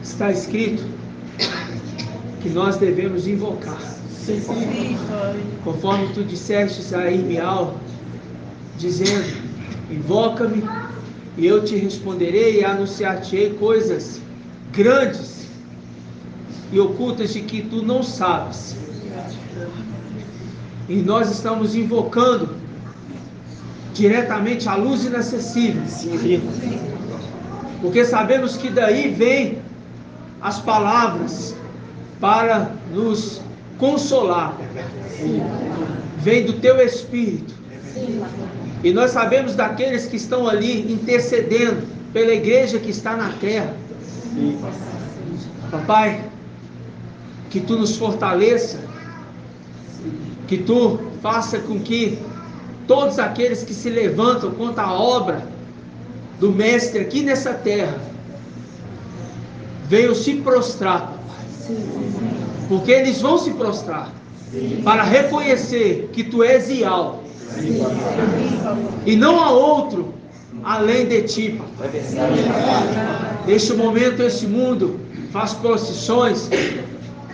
Está escrito que nós devemos invocar. Conforme tu disseste a Irmial, dizendo: invoca-me e eu te responderei e anunciar-te-ei coisas grandes e ocultas de que tu não sabes. E nós estamos invocando diretamente a luz inacessível, porque sabemos que daí vem as palavras para nos consolar, vem do teu Espírito, e nós sabemos daqueles que estão ali intercedendo pela igreja que está na terra. Papai, que tu nos fortaleça, que tu faça com que todos aqueles que se levantam contra a obra do Mestre aqui nessa terra venham se prostrar, porque eles vão se prostrar para reconhecer que tu és Ial e não há outro além de ti, papai. Neste momento esse mundo faz procissões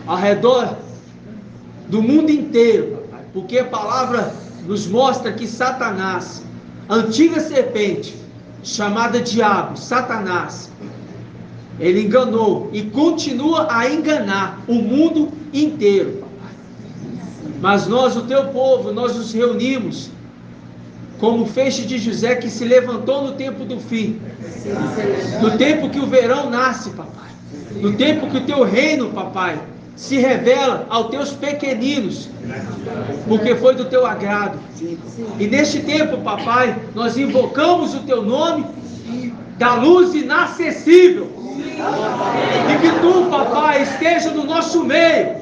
ao redor do mundo inteiro, papai, porque a palavra nos mostra que Satanás, a antiga serpente chamada Diabo, Satanás, ele enganou e continua a enganar o mundo inteiro, papai. Mas nós, o teu povo, nós nos reunimos como o feixe de José que se levantou no tempo do fim, no tempo que o verão nasce, papai, no tempo que o teu reino, papai, se revela aos teus pequeninos, porque foi do teu agrado. E neste tempo, papai, nós invocamos o teu nome da luz inacessível, e que tu, papai, esteja no nosso meio.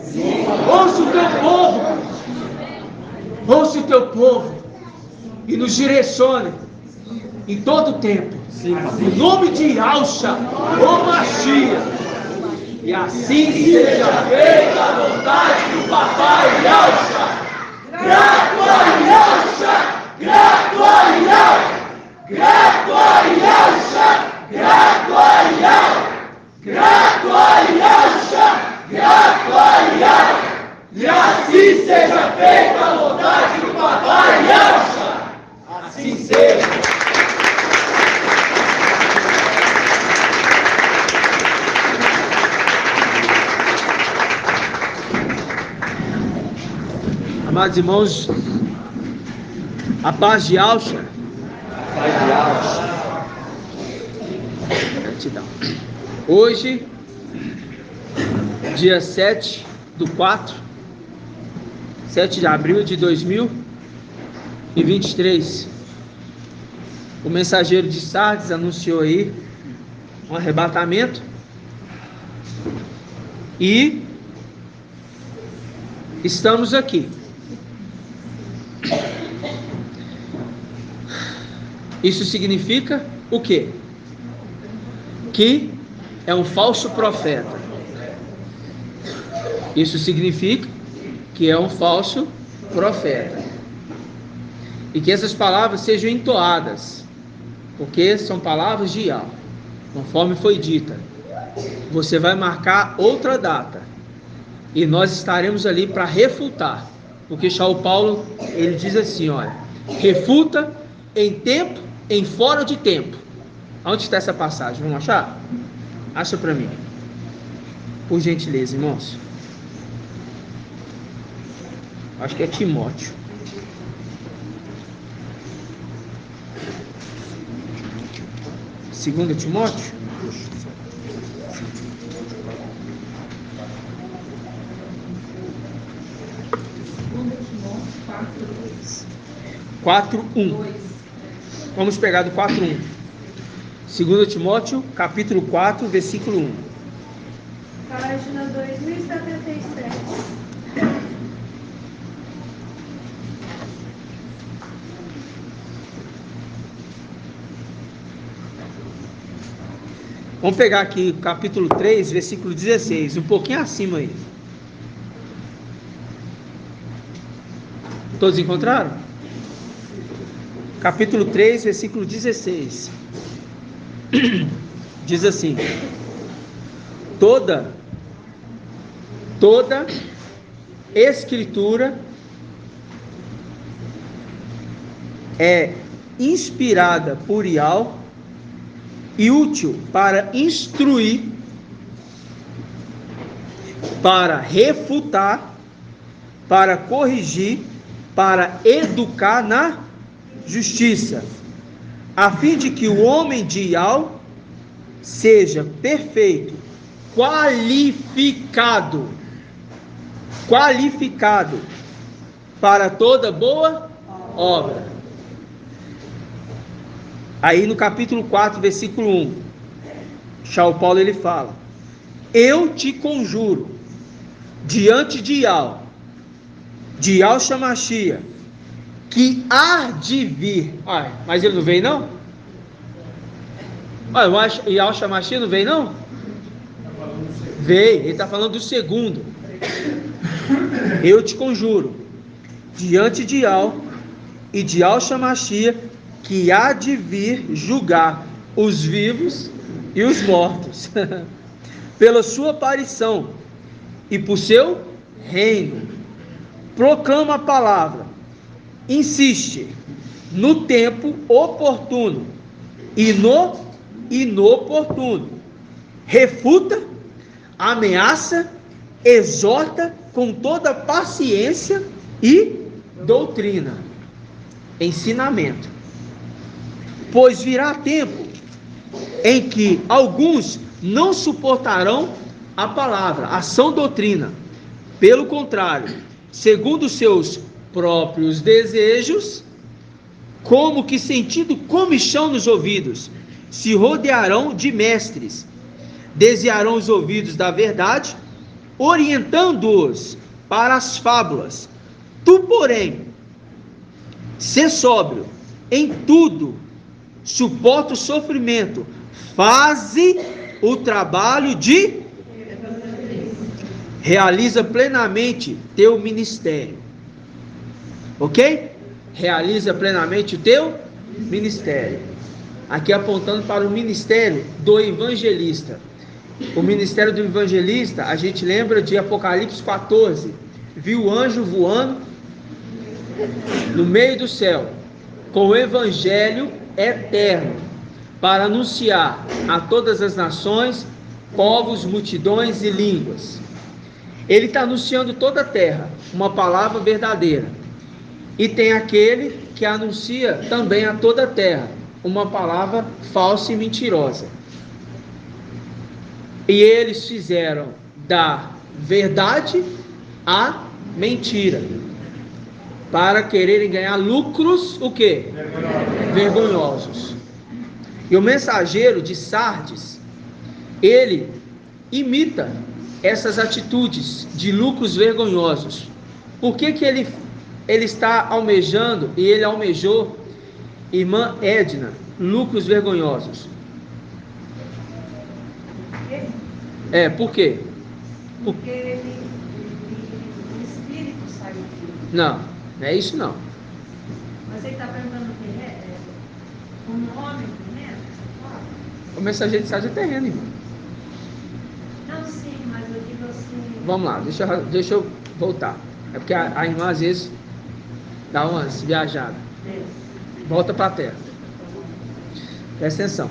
Ouça o teu povo, ouça o teu povo e nos direcione em todo o tempo, em nome de Yahshua, o Mashiach. E assim seja feita a vontade do papai Yahshua. Grato a Yahshua, grato a Yahshua, grato a Yahshua, grato a Yahshua, grato a Yahshua, grato a Yahshua. E assim seja feita a vontade do papai Yahshua. Assim seja. Amados irmãos, a paz de Yahshua. A paz de Yahshua. Gratidão. Hoje, dia 7 de abril de 2023, o mensageiro de Sardes anunciou aí um arrebatamento e estamos aqui. Isso significa o quê? Que é um falso profeta. Isso significa que é um falso profeta. E que essas palavras sejam entoadas, porque são palavras de Yahweh, conforme foi dita. Você vai marcar outra data e nós estaremos ali para refutar, porque Shaul Paulo, ele diz assim, olha, refuta em tempo, em fora de tempo. Onde está essa passagem? Vamos achar? Acha para mim, por gentileza, irmãos. Acho que é Timóteo. Segunda Timóteo? Quatro 1. Vamos pegar do 4:1. 2 Timóteo, capítulo 4, versículo 1. Página 2077. Vamos pegar aqui capítulo 3, versículo 16, um pouquinho acima aí. Todos encontraram? Capítulo 3, versículo 16. Diz assim: Toda escritura é inspirada por Yahweh e útil para instruir, para refutar, para corrigir, para educar na justiça, a fim de que o homem de Yahweh seja perfeito, qualificado para toda boa obra. Aí no capítulo 4, versículo 1, São Paulo ele fala: eu te conjuro diante de Yahweh Shemashia, que há de vir. Mas ele não veio não? Yahweh Shemashia não veio não? Veio, ele está falando do segundo. Eu te conjuro diante de Yahweh e de Yahweh Shemashia, que há de vir julgar os vivos e os mortos, pela sua aparição e por seu reino. Proclama a palavra, insiste no tempo oportuno e no inoportuno, refuta, ameaça, exorta com toda paciência e doutrina, ensinamento. Pois virá tempo em que alguns não suportarão a palavra, a sã doutrina. Pelo contrário, segundo seus próprios desejos, como que sentindo comichão nos ouvidos, se rodearão de mestres, desviarão os ouvidos da verdade, orientando-os para as fábulas. Tu, porém, sê sóbrio em tudo, suporta o sofrimento, faze o trabalho de realiza plenamente teu ministério. Ok? Realiza plenamente o teu ministério. Aqui apontando para o ministério do evangelista. O ministério do evangelista, a gente lembra de Apocalipse 14. Viu o anjo voando no meio do céu, com o evangelho eterno, para anunciar a todas as nações, povos, multidões e línguas. Ele está anunciando toda a terra uma palavra verdadeira. E tem aquele que anuncia também a toda a terra uma palavra falsa e mentirosa. E eles fizeram da verdade a mentira, para quererem ganhar lucros, o quê? Vergonhosos. E o mensageiro de Sardes, ele imita essas atitudes de lucros vergonhosos. Por que ele está almejando, e ele almejou, irmã Edna, lucros vergonhosos? Por quê? Porque o espírito saiu dele. Não é isso não. Mas ele está perguntando o que é? Um homem terreno? O mensageiro de Sardes é terreno, irmão. Não, sim, mas eu digo assim... Vamos lá, deixa eu voltar. É porque a irmã às vezes dá umas viajadas. Volta para a terra. Presta atenção.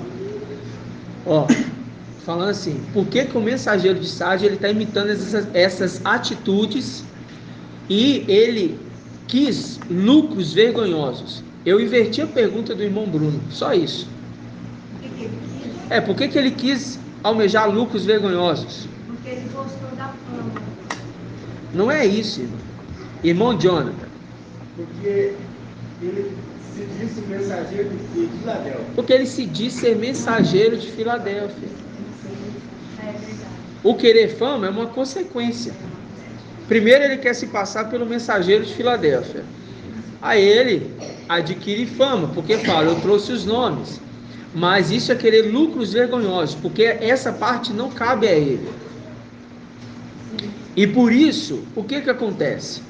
Falando assim, por que o mensageiro de Sardes ele está imitando essas atitudes e ele quis lucros vergonhosos? Eu inverti a pergunta do irmão Bruno, só isso. Por que ele quis almejar lucros vergonhosos? Porque ele gostou da fama. Não é isso, irmão. Irmão Jonathan. Porque ele se disse mensageiro de Filadélfia. Porque ele se diz ser mensageiro de Filadélfia. É verdade. O querer fama é uma consequência. Primeiro ele quer se passar pelo mensageiro de Filadélfia. Aí ele adquire fama, porque fala, eu trouxe os nomes. Mas isso é querer lucros vergonhosos, porque essa parte não cabe a ele. E por isso, o que acontece?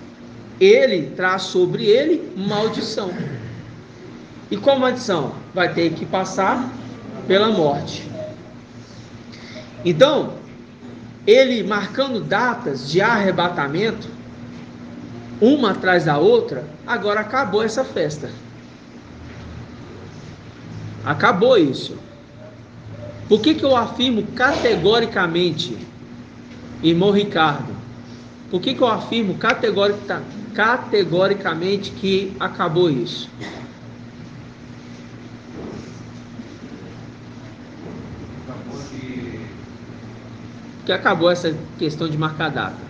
Ele traz sobre ele maldição. E qual maldição? Vai ter que passar pela morte. Então, ele marcando datas de arrebatamento, uma atrás da outra, agora acabou essa festa. Acabou isso. Por que eu afirmo categoricamente, irmão Ricardo? Por que eu afirmo categoricamente que acabou isso? Que acabou essa questão de marcar data.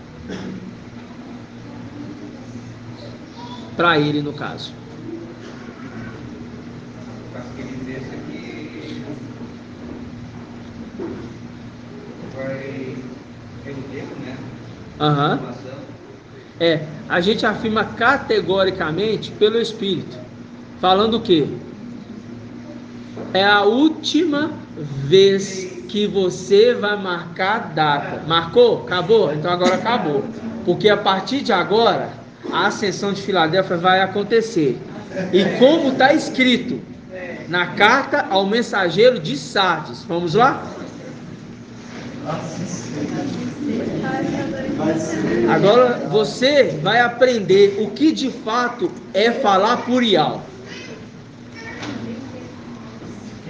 Para ele, no caso. Vai pelo tempo, né? Aham. A gente afirma categoricamente pelo Espírito. Falando o quê? É a última vez que você vai marcar data. Marcou? Acabou? Então agora acabou. Porque a partir de agora, a ascensão de Filadélfia vai acontecer. E como está escrito na carta ao mensageiro de Sardes. Vamos lá? Agora você vai aprender o que de fato é falar plurial.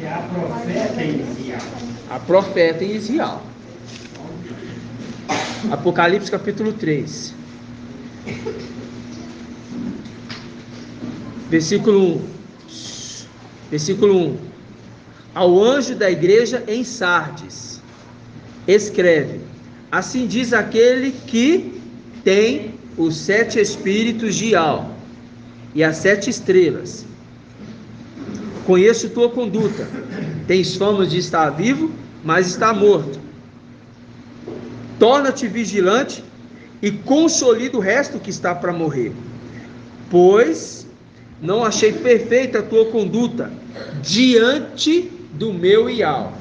É a profeta inicial. A profeta em Israel. Apocalipse capítulo 3. Versículo 1. Versículo 1. Ao anjo da igreja em Sardes, escreve: assim diz aquele que tem os 7 espíritos de Al e as 7 estrelas. Conheço tua conduta. Tens fama de estar vivo, mas está morto. Torna-te vigilante e consolida o resto que está para morrer. Pois não achei perfeita a tua conduta diante do meu Ial.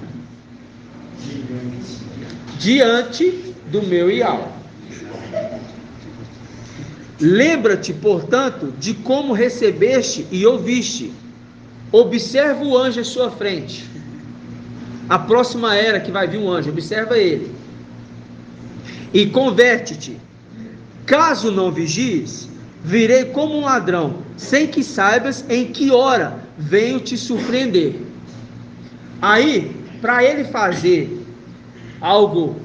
Diante do meu Ial. Lembra-te, portanto, de como recebeste e ouviste. Observa o anjo à sua frente. A próxima era que vai vir um anjo, observa ele. E converte-te. Caso não vigies, virei como um ladrão, sem que saibas em que hora venho te surpreender. Aí, para ele fazer algo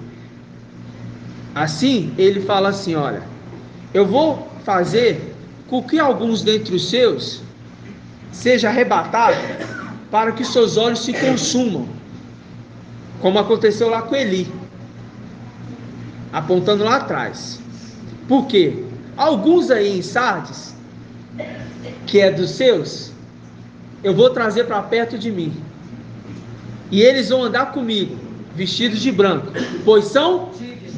assim, ele fala assim: olha, eu vou fazer com que alguns dentre os seus seja arrebatado, para que seus olhos se consumam, como aconteceu lá com Eli, apontando lá atrás. Por quê? Alguns aí em Sardes, que é dos seus, eu vou trazer para perto de mim, e eles vão andar comigo, vestidos de branco, pois são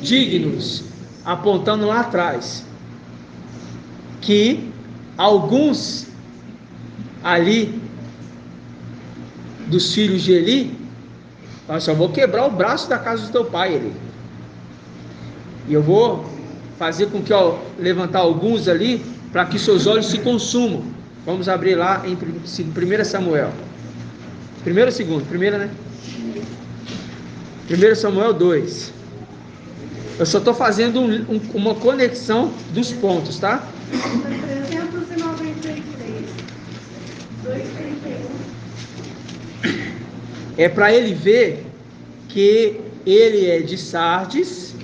dignos, apontando lá atrás, que alguns ali dos filhos de Eli, eu só vou quebrar o braço da casa do teu pai, Eli, e eu vou fazer com que levantar alguns ali, para que seus olhos se consumam. Vamos abrir lá em 1 Samuel, primeiro ou segundo? Primeiro, né? 1 Samuel 2. Eu só estou fazendo uma conexão dos pontos, tá? 393, 231. É para ele ver que ele é de Sardes,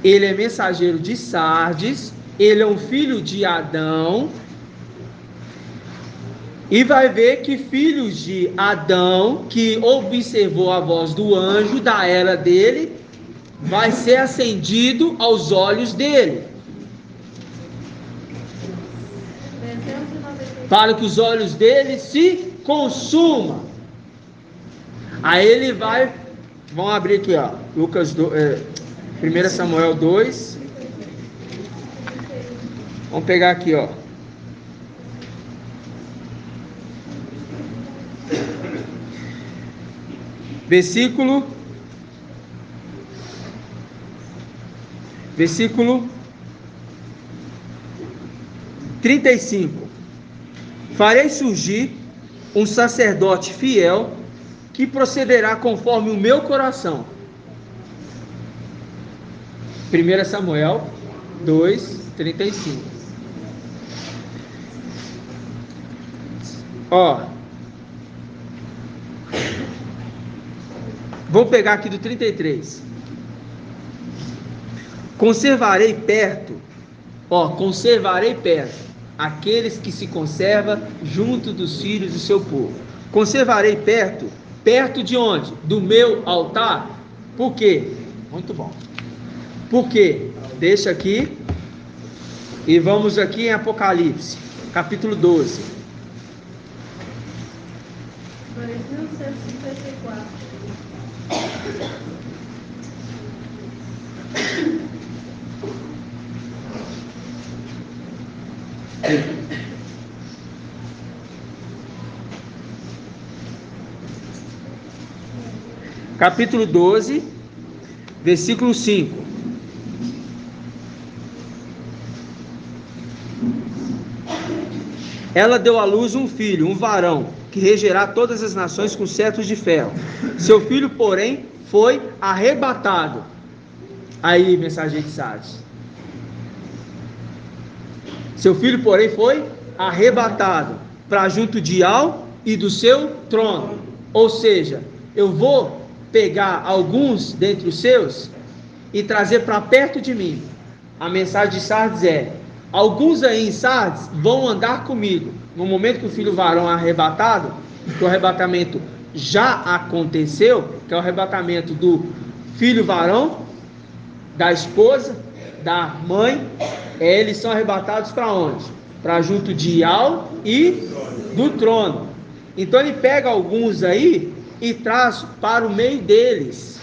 ele é mensageiro de Sardes, ele é um filho de Adão, e vai ver que filhos de Adão, que observou a voz do anjo da era dele, vai ser acendido aos olhos dele, para que os olhos dele se consumam. Aí ele vai Vamos abrir aqui, ó. 1 Samuel 2. Vamos pegar aqui, ó. Versículo 35. Farei surgir um sacerdote fiel que procederá conforme o meu coração. 1 Samuel 2, 35. Ó. Vou pegar aqui do 33. Conservarei perto aqueles que se conservam junto dos filhos do seu povo. Conservarei perto de onde? Do meu altar. Por quê? Muito bom. Por quê? Deixa aqui e vamos aqui em Apocalipse, capítulo 12. 4154. Capítulo 12, versículo 5. Ela deu à luz um filho, um varão, que regerá todas as nações com cetros de ferro. Seu filho, porém, foi arrebatado. Aí, mensageiro de Sardes. Seu filho, porém, foi arrebatado para junto de Al e do seu trono. Ou seja, eu vou pegar alguns dentre os seus e trazer para perto de mim. A mensagem de Sardes é: alguns aí em Sardes vão andar comigo. No momento que o filho varão é arrebatado, que o arrebatamento já aconteceu, que é o arrebatamento do filho varão, da esposa, da mãe, eles são arrebatados para onde? Para junto de Al e do trono. Então ele pega alguns aí e traz para o meio deles,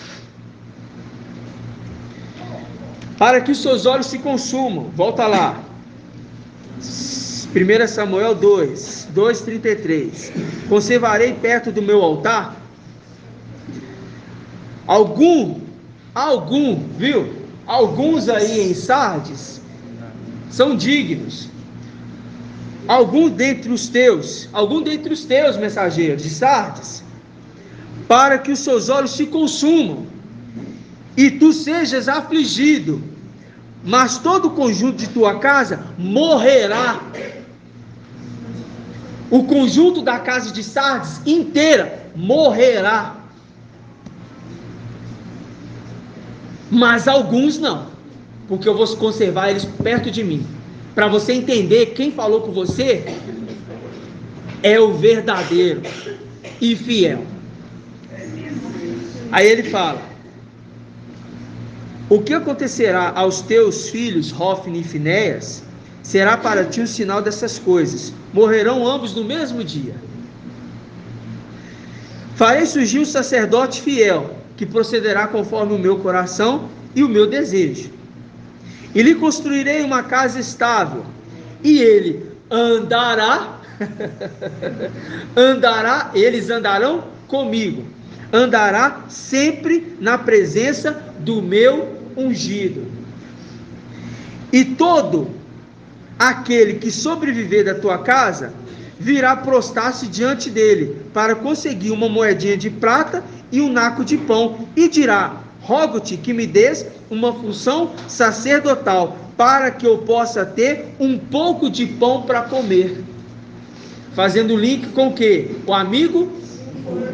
para que os seus olhos se consumam. Volta lá, 1 Samuel 2, 33. Conservarei perto do meu altar viu? Alguns aí em Sardes são dignos. Algum dentre os teus mensageiros de Sardes, para que os seus olhos se consumam e tu sejas afligido, mas todo o conjunto de tua casa morrerá. O conjunto da casa de Sardes inteira morrerá, mas alguns não, porque eu vou conservar eles perto de mim, para você entender quem falou com você é o verdadeiro e fiel. Aí ele fala: o que acontecerá aos teus filhos Hofni e Finéias será para ti um sinal dessas coisas, morrerão ambos no mesmo dia. Farei surgir um sacerdote fiel, que procederá conforme o meu coração e o meu desejo, e lhe construirei uma casa estável, e ele andará, eles andarão comigo, andará sempre na presença do meu ungido, e todo aquele que sobreviver da tua casa virá prostrar-se diante dele para conseguir uma moedinha de prata e um naco de pão, e dirá: rogo-te que me des uma função sacerdotal, para que eu possa ter um pouco de pão para comer. Fazendo link com o que? O amigo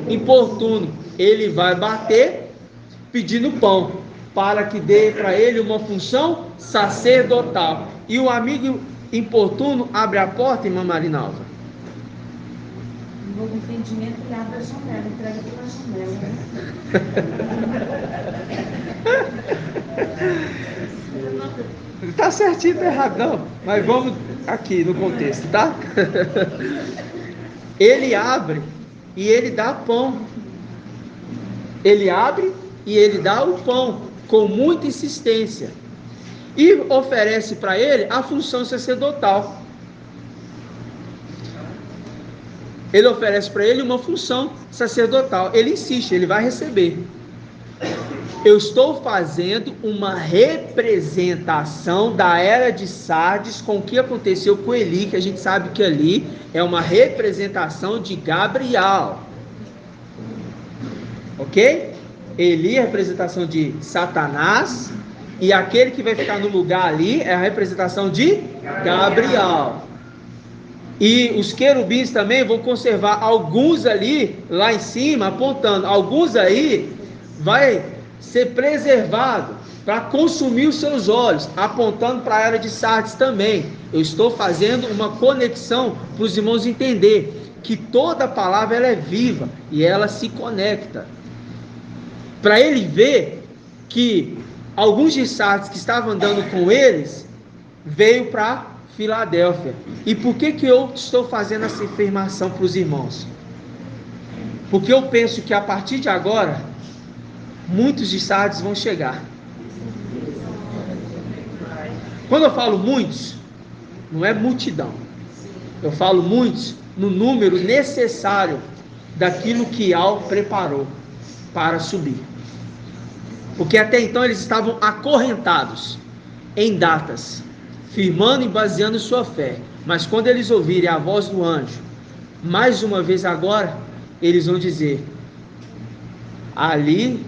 importuno. Ele vai bater pedindo pão, para que dê para ele uma função sacerdotal. E o amigo importuno abre a porta, irmã Marinalva. No entendimento, ele abre a janela, entrega pela janela. Tá certinho, tá errado não, mas vamos aqui no contexto, tá? Ele abre e ele dá pão. Ele abre e ele dá o pão com muita insistência e oferece para ele a função sacerdotal. Ele oferece para ele uma função sacerdotal. Ele insiste, ele vai receber. Eu estou fazendo uma representação da era de Sardes com o que aconteceu com Eli, que a gente sabe que ali é uma representação de Gabriel. Ok? Eli é a representação de Satanás, e aquele que vai ficar no lugar ali é a representação de Gabriel. E os querubins também vão conservar alguns ali, lá em cima, apontando. Alguns aí vai ser preservado para consumir os seus olhos, apontando para a era de Sardes também. Eu estou fazendo uma conexão para os irmãos entender que toda palavra ela é viva e ela se conecta. Para ele ver que alguns de Sardes que estavam andando com eles veio para Filadélfia. E por que eu estou fazendo essa afirmação para os irmãos? Porque eu penso que a partir de agora muitos de Sardes vão chegar. Quando eu falo muitos, não é multidão. Eu falo muitos no número necessário daquilo que Al preparou para subir. Porque até então eles estavam acorrentados em datas, firmando e baseando sua fé. Mas quando eles ouvirem a voz do anjo, mais uma vez agora, eles vão dizer: ali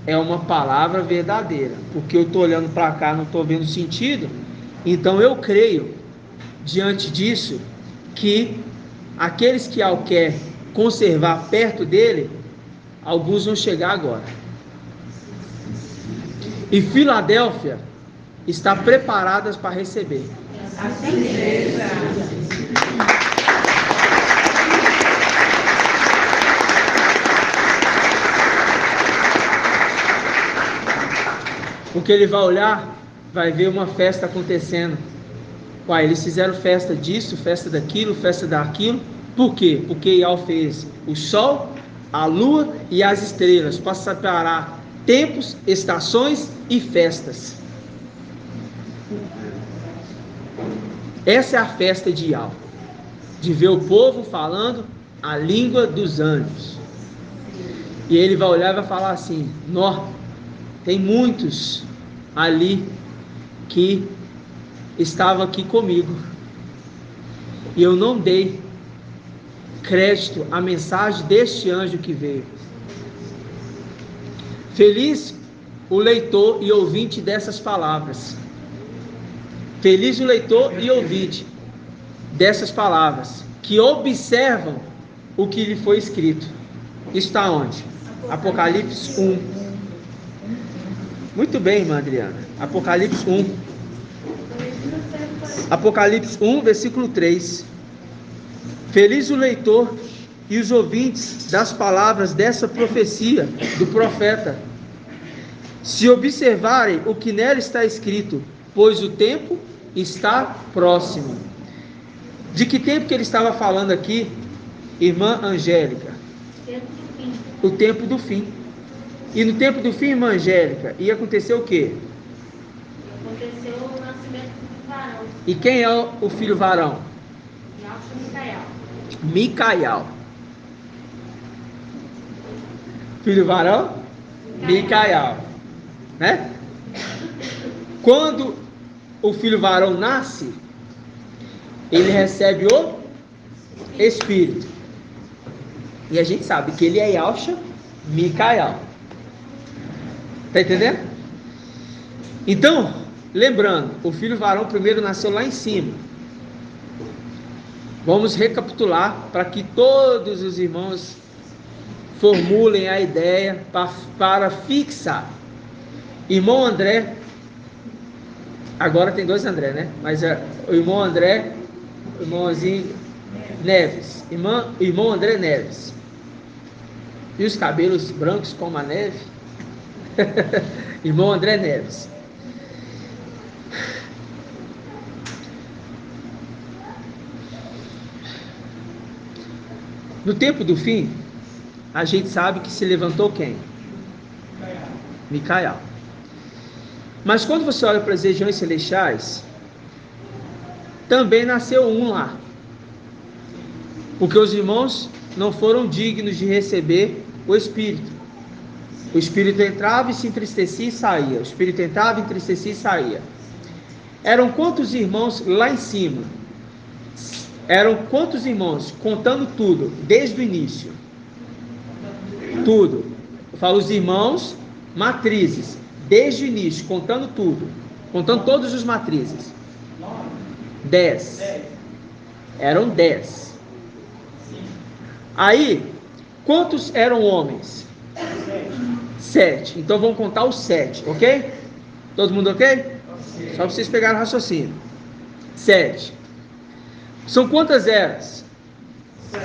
é uma palavra verdadeira, porque eu estou olhando para cá, não estou vendo sentido. Então eu creio, diante disso, que aqueles que Al quer conservar perto dele, alguns vão chegar agora. E Filadélfia está preparada para receber. Assim seja. Porque ele vai olhar, vai ver uma festa acontecendo. Uai, eles fizeram festa disso, festa daquilo, festa daquilo. Por quê? Porque Ial fez o sol, a lua e as estrelas para separar tempos, estações e festas. Essa é a festa de Ial, de ver o povo falando a língua dos anjos. E ele vai olhar e vai falar assim: nó, tem muitos ali que estavam aqui comigo e eu não dei crédito à mensagem deste anjo que veio. Feliz o leitor e ouvinte dessas palavras. Feliz o leitor e ouvinte dessas palavras, que observam o que lhe foi escrito. Está onde? Apocalipse 1. Muito bem, irmã Adriana. Apocalipse 1. Apocalipse 1, versículo 3. Feliz o leitor e os ouvintes das palavras dessa profecia do profeta, se observarem o que nela está escrito, pois o tempo está próximo. De que tempo que ele estava falando aqui, irmã Angélica? O tempo do fim. E no tempo do fim, irmã Angélica, ia acontecer o quê? Aconteceu o nascimento do varão. E quem é o filho varão? Micael. Micael. Filho varão? Micael. Né? Quando o filho varão nasce, ele recebe o Espírito. E a gente sabe que ele é Yahshua Micael. Está entendendo? Então, lembrando, o filho varão primeiro nasceu lá em cima. Vamos recapitular para que todos os irmãos formulem a ideia para fixar. Irmão André, agora tem dois André, né? Mas o irmão André, o irmãozinho Neves, irmão André Neves. E os cabelos brancos como a neve? Irmão André Neves. No tempo do fim, a gente sabe que se levantou quem? Micael. Mas quando você olha para as regiões celestiais, também nasceu um lá. Porque os irmãos não foram dignos de receber o Espírito. O Espírito entrava e se entristecia e saía. O Espírito entrava, entristecia e saía. Eram quantos irmãos lá em cima? Eram quantos irmãos? Contando tudo, desde o início. Tudo. Eu falo os irmãos matrizes, desde o início, contando tudo. Contando todos os matrizes. 10. Eram 10. Aí, quantos eram homens? 7. Então vamos contar os 7, ok? Todo mundo ok? Só para vocês pegarem o raciocínio. 7. São quantas eras? 7.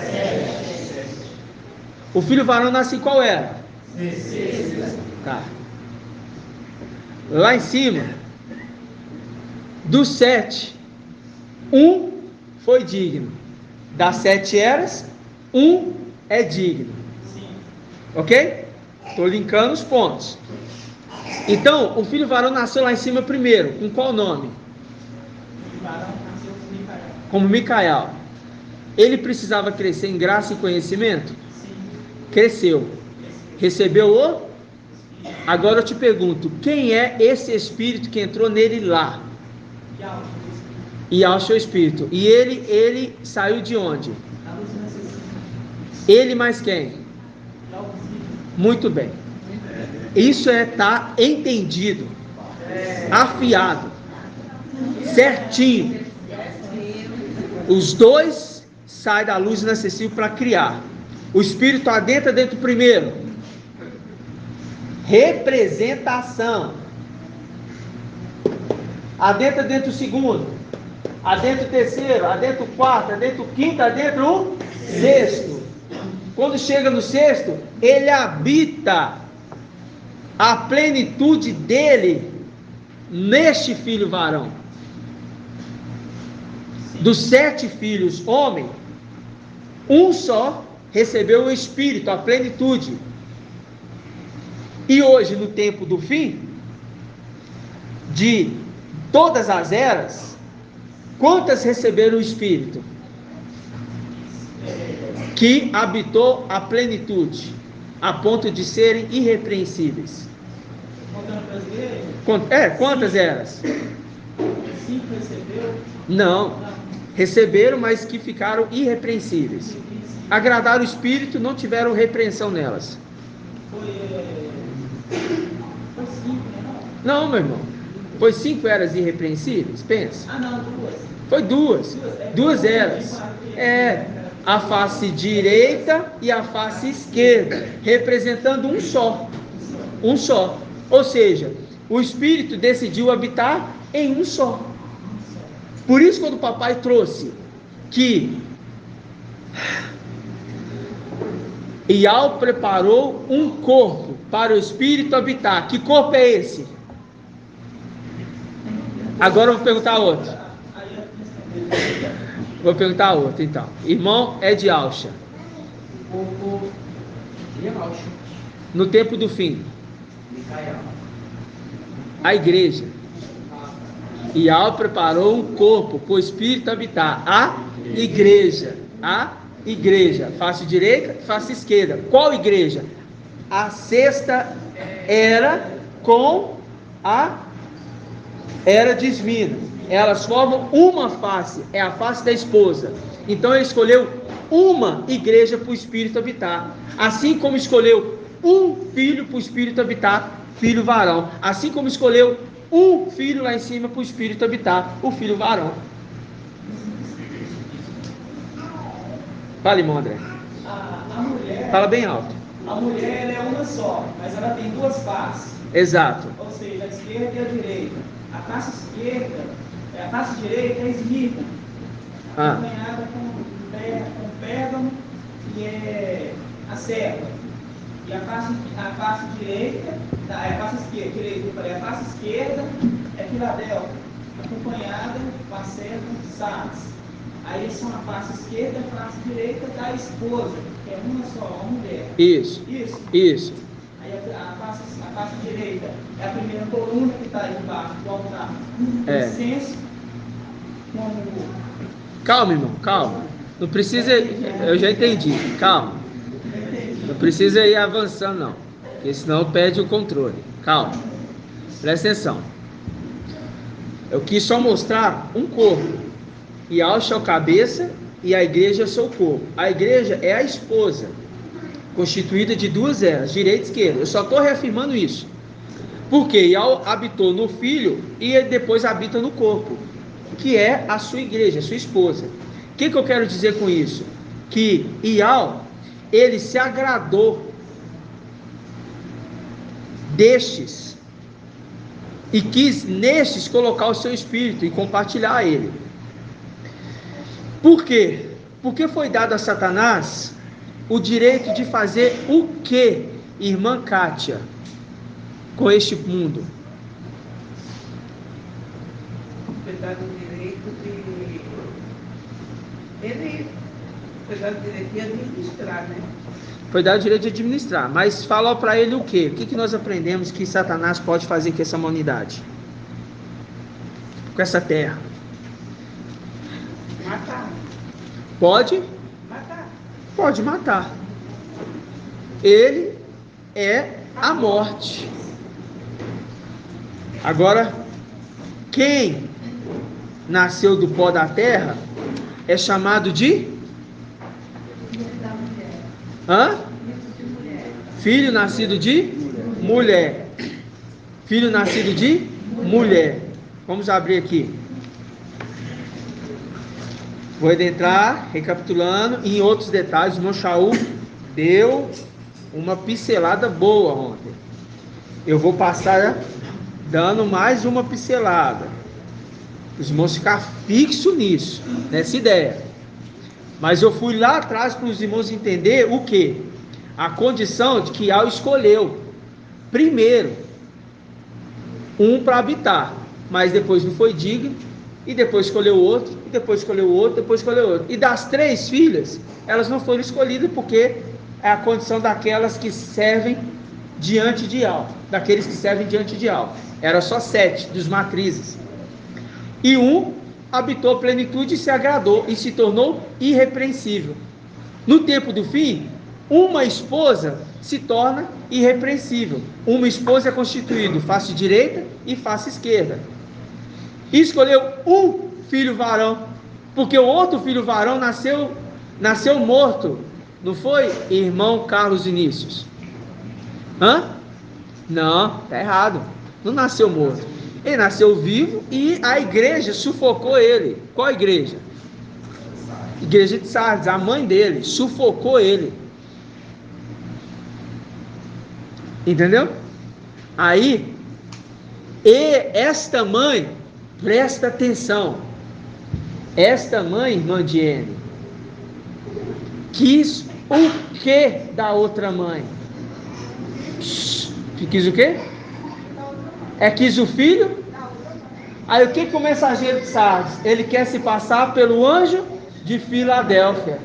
O filho varão nasce em qual era? 16. Tá. Lá em cima, dos 7, um foi digno. Das 7 eras, um é digno. Ok? Estou linkando os pontos. Então, o filho varão nasceu lá em cima primeiro. Com qual nome? Como Micael. Ele precisava crescer em graça e conhecimento? Cresceu. Recebeu o? Agora eu te pergunto, quem é esse espírito que entrou nele lá? E ao seu espírito. E ele saiu de onde? Ele mais quem? Muito bem. Isso tá entendido, afiado, certinho. Os dois saem da luz inacessível para criar. O espírito adentra dentro do primeiro. Representação. Adentra dentro do segundo. Adentra o terceiro. Adentra o quarto. Adentra o quinto. Adentra o sexto. Quando chega no sexto, ele habita a plenitude dele neste filho varão. Dos 7 filhos homem, um só recebeu o Espírito, a plenitude. E hoje, no tempo do fim, de todas as eras, quantas receberam o Espírito? Que habitou a plenitude, a ponto de serem irrepreensíveis. Quantas eras? 5 recebeu? Não, receberam, mas que ficaram irrepreensíveis. Agradaram o Espírito, não tiveram repreensão nelas. Foi 5, né? Não, meu irmão. Foi 5 eras irrepreensíveis? Pensa. Ah, não, 2. Foi 2. 2 eras. A face direita e a face esquerda, representando um só. Um só. Ou seja, o Espírito decidiu habitar em um só. Por isso, quando o papai trouxe que Ial preparou um corpo para o Espírito habitar. Que corpo é esse? Agora eu vou perguntar outro. Vou perguntar outro, então. Irmão Ed Alcha. No tempo do fim, a igreja. Ial preparou um corpo para o Espírito habitar. A igreja. A igreja. Face direita, face esquerda. Qual igreja? A sexta era com a era divina. Elas formam uma face, é a face da esposa. Então ele escolheu uma igreja para o Espírito habitar. Assim como escolheu um filho para o Espírito habitar, filho varão. Assim como escolheu um filho lá em cima para o Espírito habitar, o filho varão. Fala, irmão André. A mulher... Fala bem alto. A mulher ela é uma só, mas ela tem 2 faces. Exato. Ou seja, a esquerda e a direita. A face esquerda, a face direita é Esmirna, acompanhada com Pérgamo, que é a serva. E a face direita, a face esquerda, eu falei, a face esquerda é Filadélfia, acompanhada com a serva Sardes. Aí são a face esquerda e a face direita da esposa, que é uma só, uma mulher. Isso. Aí a a face direita é a primeira coluna que está embaixo do altar. Incenso, calma, irmão, calma. Não precisa, eu já entendi, calma. Não precisa ir avançando, não, porque senão perde o controle. Calma, presta atenção. Eu quis só mostrar um corpo. E Yahshua é a cabeça e a igreja é o seu corpo. A igreja é a esposa, constituída de duas eras, direita e esquerda. Eu só estou reafirmando isso. Porque Yahweh habitou no filho e ele depois habita no corpo, que é a sua igreja, a sua esposa. O que eu quero dizer com isso? Que Yahweh, ele se agradou destes e quis nestes colocar o seu espírito e compartilhar ele. Por quê? Porque foi dado a Satanás o direito de fazer o que, irmã Kátia, com este mundo? Foi dado o direito de... Ele foi dado o direito de administrar, né? Foi dado o direito de administrar, mas falou para ele o quê? O que nós aprendemos que Satanás pode fazer com essa humanidade? Com essa terra? Matar. Pode? Matar. Pode matar. Ele é a morte. Agora, quem nasceu do pó da terra é chamado de... Filho nascido de mulher. Filho nascido de mulher. Vamos abrir aqui. Vou adentrar, recapitulando, em outros detalhes. O irmão Shaul deu uma pincelada boa ontem. Eu vou passar dando mais uma pincelada. Os irmãos ficar fixos nisso, nessa ideia. Mas eu fui lá atrás para os irmãos entender o que? A condição de que Yahweh escolheu primeiro um para habitar, mas depois não foi digno, e depois escolheu outro, e depois escolheu outro, depois escolheu outro. E das 3 filhas, elas não foram escolhidas porque é a condição daquelas que servem diante de Yahweh, daqueles que servem diante de Yahweh. Era só 7 dos matrizes. E um habitou a plenitude e se agradou e se tornou irrepreensível. No tempo do fim, uma esposa se torna irrepreensível. Uma esposa é constituída face direita e face esquerda. E escolheu um filho varão, porque o outro filho varão nasceu morto. Não foi, irmão Carlos Vinícius? Não, está errado. Não nasceu morto. Ele nasceu vivo e a igreja sufocou ele. Qual igreja? Igreja de Sardes, a mãe dele sufocou ele. Entendeu? Aí, esta mãe, presta atenção, esta mãe, irmã Diene, quis o que da outra mãe? Quis o quê? Quis o filho? Aí o que o mensageiro de Sardes? Ele quer se passar pelo anjo de Filadélfia.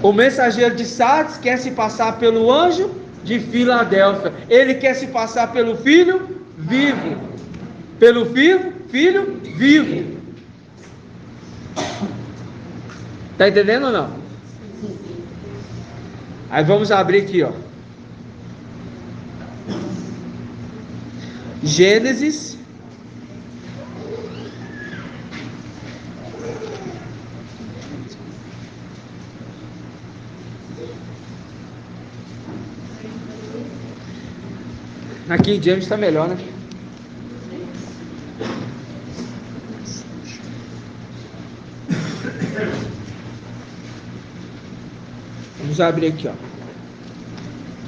O mensageiro de Sardes quer se passar pelo anjo de Filadélfia. Ele quer se passar pelo filho vivo. Pelo filho vivo. Está entendendo ou não? Aí vamos abrir aqui, ó. Gênesis aqui em James está melhor, né? Vamos abrir aqui, ó.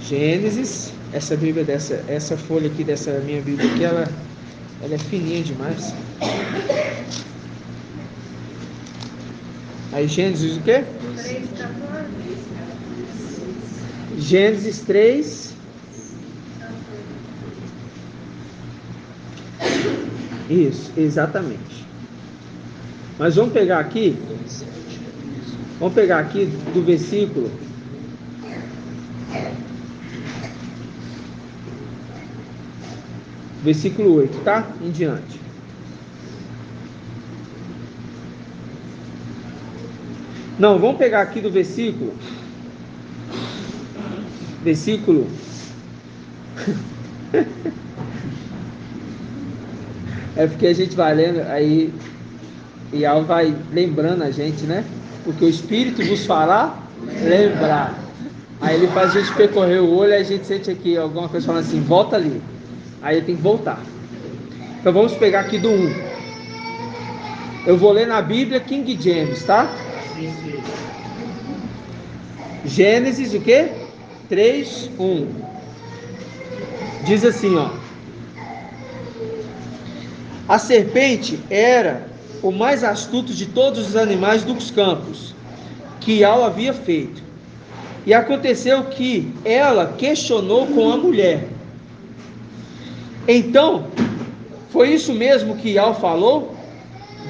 Gênesis. Essa Bíblia essa folha aqui dessa minha Bíblia aqui, ela é fininha demais. Aí Gênesis o quê? 3:14. Gênesis 3. Isso, exatamente. Mas vamos pegar aqui do versículo versículo 8, tá? Em diante. Não, vamos pegar aqui do versículo. É porque a gente vai lendo, aí Ial vai lembrando a gente, né? Porque o Espírito vos fará lembrar. Aí ele faz a gente percorrer o olho, aí a gente sente aqui alguma coisa falando assim, volta ali. Aí tem que voltar. Então vamos pegar aqui do 1. Eu vou ler na Bíblia King James, tá? Gênesis, o quê? 3, 1. Diz assim, ó. A serpente era o mais astuto de todos os animais dos campos que Iau havia feito. E aconteceu que ela questionou com a mulher. Então, foi isso mesmo que Iau falou?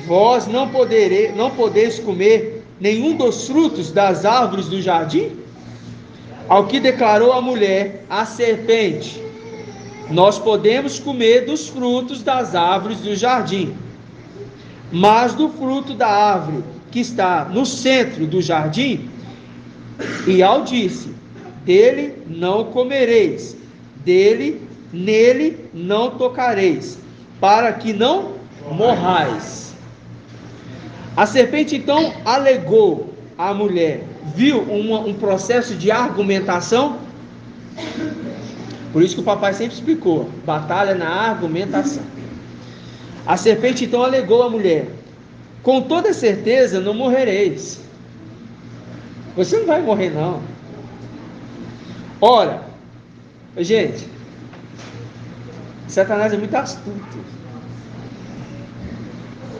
Vós não podeis comer nenhum dos frutos das árvores do jardim? Ao que declarou a mulher, a serpente: nós podemos comer dos frutos das árvores do jardim, mas do fruto da árvore que está no centro do jardim, Iau disse: dele não comereis, nele não tocareis, para que não morrais. A serpente então alegou à mulher. Viu um processo de argumentação? Por isso que o papai sempre explicou: batalha na argumentação. A serpente então alegou à mulher: com toda certeza não morrereis. Você não vai morrer não. Ora, gente, Satanás é muito astuto.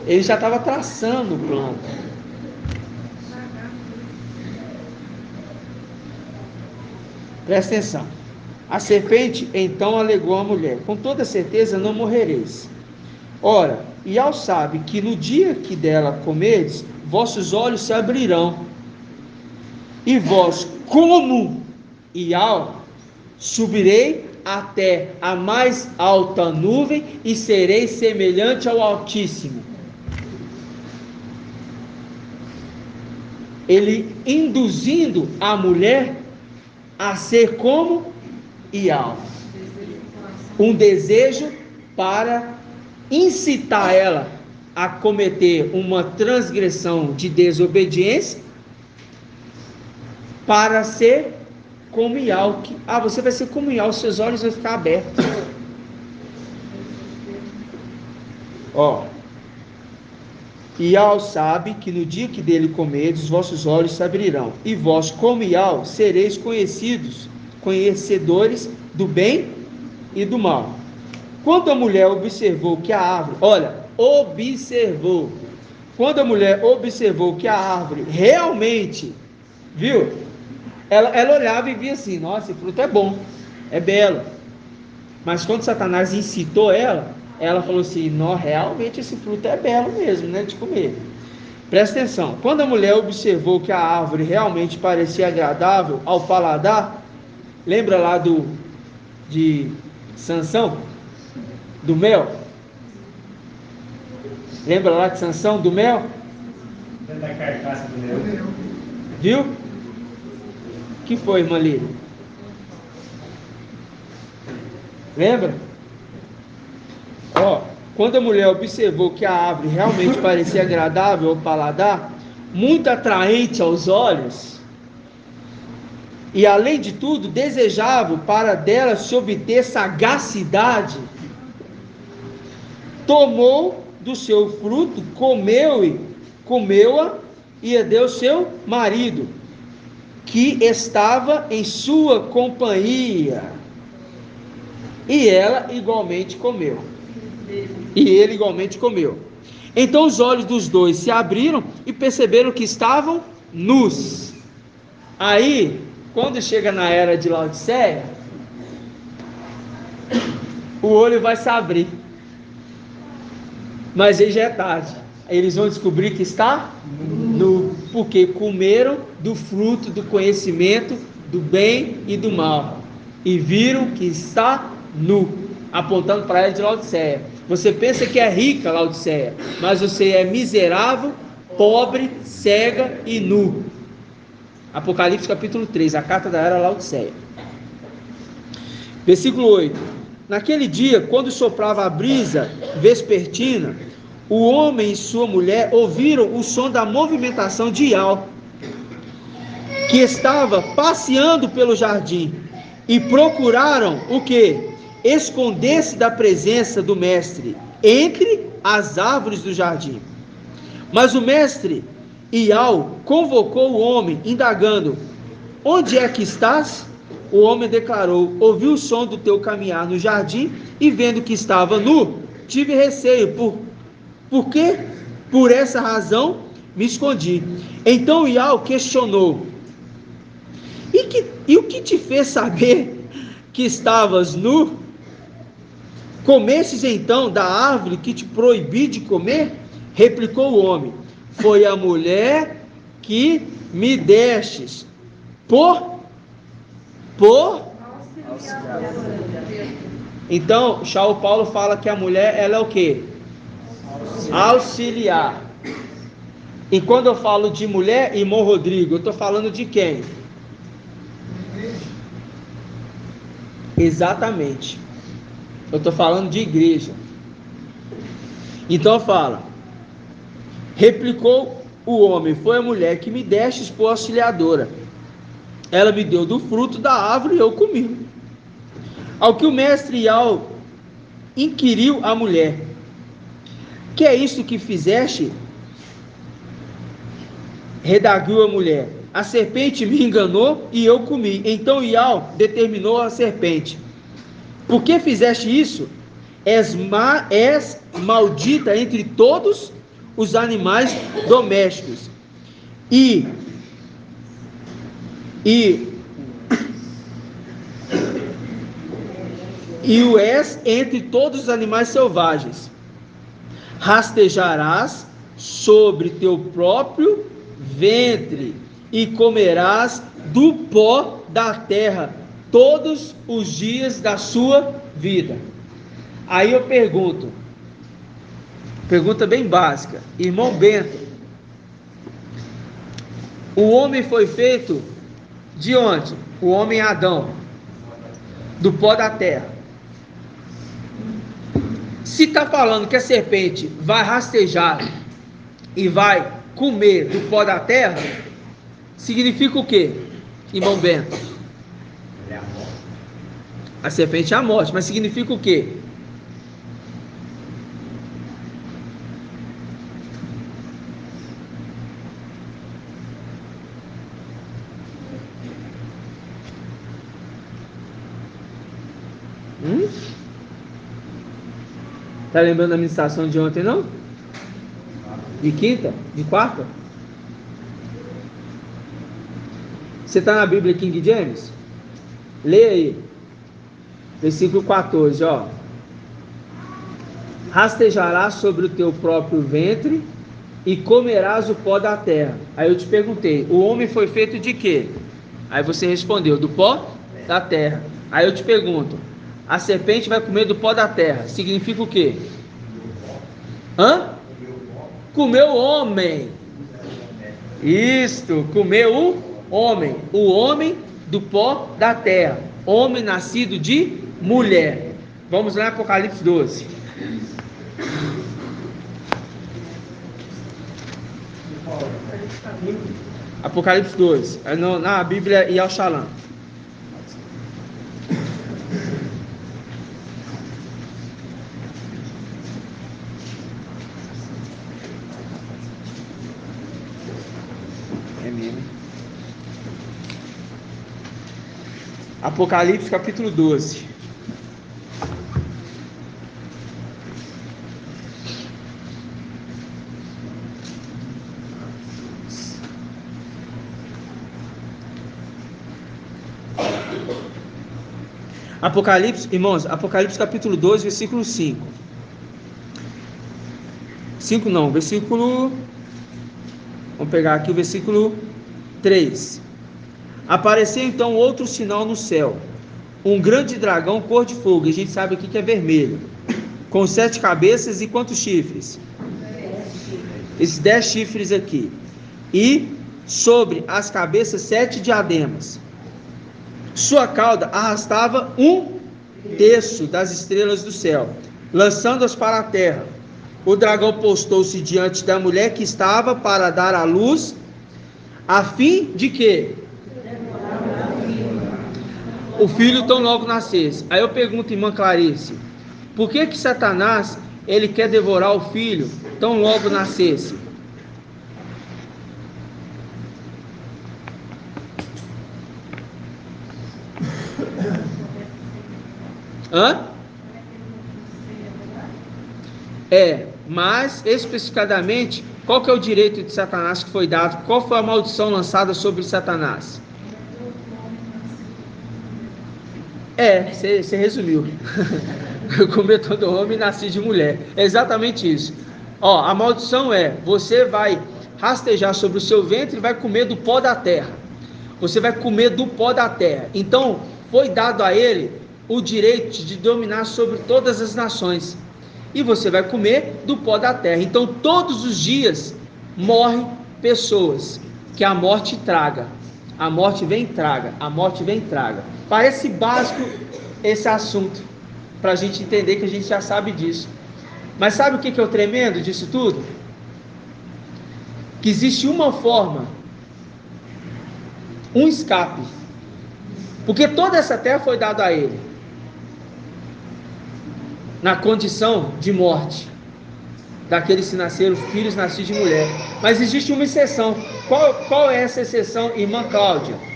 Ele já estava traçando o plano. Presta atenção. A serpente então alegou à mulher: com toda certeza não morrereis. Ora, Iau sabe que no dia que dela comerdes, vossos olhos se abrirão, e vós, como Iau, subirei até a mais alta nuvem e serei semelhante ao Altíssimo. Ele induzindo a mulher a ser como Iau, um desejo para incitar ela a cometer uma transgressão de desobediência, para ser como Iau. Você vai ser como Iau, seus olhos vão ficar abertos. Iau sabe que no dia que dele comerdes, os vossos olhos se abrirão, e vós, como Iau, sereis conhecedores do bem e do mal. Quando a mulher observou que a árvore, quando a mulher observou que a árvore realmente, viu? Ela olhava e via assim: nossa, esse fruto é bom, é belo. Mas quando Satanás incitou ela falou assim: não, realmente esse fruto é belo mesmo, né, de comer. Presta atenção. Quando a mulher observou que a árvore realmente parecia agradável ao paladar, lembra lá de Sansão, do mel? Lembra lá de Sansão, do mel? Da carcaça do mel. Viu? O que foi, irmã Lília? Lembra? Quando a mulher observou que a árvore realmente parecia agradável ao paladar, muito atraente aos olhos, e além de tudo, desejável para dela se obter sagacidade, tomou do seu fruto, comeu-a e a deu ao seu marido, que estava em sua companhia, e ela igualmente comeu. E ele igualmente comeu. Então os olhos dos dois se abriram e perceberam que estavam nus. Aí, quando chega na era de Laodiceia, o olho vai se abrir. Mas aí já é tarde. Eles vão descobrir que está nu, porque comeram do fruto do conhecimento do bem e do mal, e viram que está nu. apontando para ela de Laodiceia. Você pensa que é rica, Laodiceia, mas você é miserável, pobre, cega e nu. Apocalipse capítulo 3, a carta da era Laodiceia. Versículo 8. Naquele dia, quando soprava a brisa vespertina, o homem e sua mulher ouviram o som da movimentação de Ial, que estava passeando pelo jardim, e procuraram o quê? Esconder-se da presença do mestre entre as árvores do jardim. Mas o mestre Ial convocou o homem, indagando: onde é que estás? O homem declarou: ouvi o som do teu caminhar no jardim, e vendo que estava nu, tive receio. Por quê? Por essa razão me escondi. Então Ial questionou: e o que te fez saber que estavas nu? Comestes então da árvore que te proibi de comer? Replicou o homem: foi a mulher que me destes por Então, Shaul Paulo fala que a mulher, ela é o quê? Auxiliar. E quando eu falo de mulher, irmão Rodrigo, eu estou falando de quem? Exatamente. Eu estou falando de igreja. Então fala: replicou o homem: foi a mulher que me destes por auxiliadora. Ela me deu do fruto da árvore e eu comi. Ao que o mestre Ial inquiriu a mulher: que é isto que fizeste? Redarguiu a mulher: a serpente me enganou e eu comi. Então Ial determinou a serpente: por que fizeste isso? És maldita entre todos os animais domésticos e o és entre todos os animais selvagens. Rastejarás sobre teu próprio ventre e comerás do pó da terra todos os dias da sua vida. Aí eu pergunta bem básica: irmão Bento, o homem foi feito de onde? O homem Adão, do pó da terra. Se está falando que a serpente vai rastejar e vai comer do pó da terra, significa o quê, irmão Bento? A serpente é a morte, mas significa o quê? Tá lembrando da ministração de ontem, não? De quinta? De quarta? Você está na Bíblia King James? Leia aí. Versículo 14, ó. Rastejarás sobre o teu próprio ventre e comerás o pó da terra. Aí eu te perguntei: o homem foi feito de quê? Aí você respondeu: do pó da terra. Aí eu te pergunto: a serpente vai comer do pó da terra, significa o quê? Comeu o homem. Isto, comeu o homem do pó da terra, homem nascido de mulher. Vamos lá, Apocalipse 12. Apocalipse 12, na Bíblia Yal Shalom. Apocalipse capítulo 12. Apocalipse, irmãos, Apocalipse capítulo 12, versículo 5. 5 não, versículo... Vamos pegar aqui o versículo 3. Apareceu então outro sinal no céu, um grande dragão cor de fogo, e a gente sabe aqui que é vermelho, com 7 cabeças e quantos chifres? Esses 10 chifres aqui. E sobre as cabeças 7 diademas. Sua cauda arrastava 1/3 das estrelas do céu, lançando-as para a terra. O dragão postou-se diante da mulher que estava para dar à luz, a fim de que o filho tão logo nascesse. Aí eu pergunto, irmã Clarice, por que Satanás ele quer devorar o filho tão logo nascesse? Mas especificadamente, qual que é o direito de Satanás que foi dado? Qual foi a maldição lançada sobre Satanás? Você resumiu. Eu comi todo homem e nasci de mulher. É exatamente isso. A maldição é: você vai rastejar sobre o seu ventre e vai comer do pó da terra. Você vai comer do pó da terra. Então, foi dado a ele o direito de dominar sobre todas as nações. E você vai comer do pó da terra. Então, todos os dias morrem pessoas que a morte traga. A morte vem e traga. A morte vem e traga. Parece básico esse assunto, para a gente entender que a gente já sabe disso. Mas sabe o que é o tremendo disso tudo? Que existe uma forma, um escape. Porque toda essa terra foi dada a ele, na condição de morte, daqueles que nasceram filhos nascidos de mulher. Mas existe uma exceção. Qual é essa exceção, irmã Cláudia?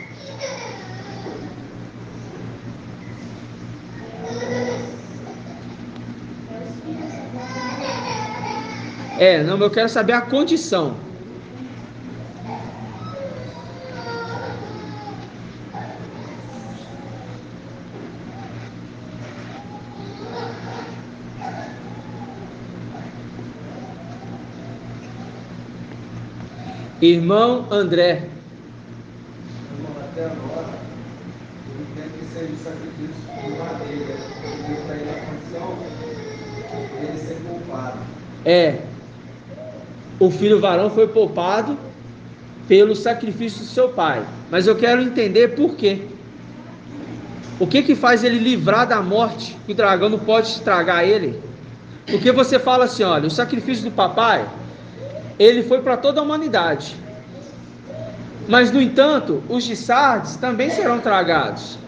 Não, eu quero saber a condição. Irmão André. Até agora, ele tem que ser de sacrifício de madeira, porque para ele a condição ele ser poupado. O filho varão foi poupado pelo sacrifício do seu pai. Mas eu quero entender por quê. O que faz ele livrar da morte, que o dragão não pode estragar ele? Porque você fala assim, olha, o sacrifício do papai, ele foi para toda a humanidade. Mas, no entanto, os de Sardes também serão tragados.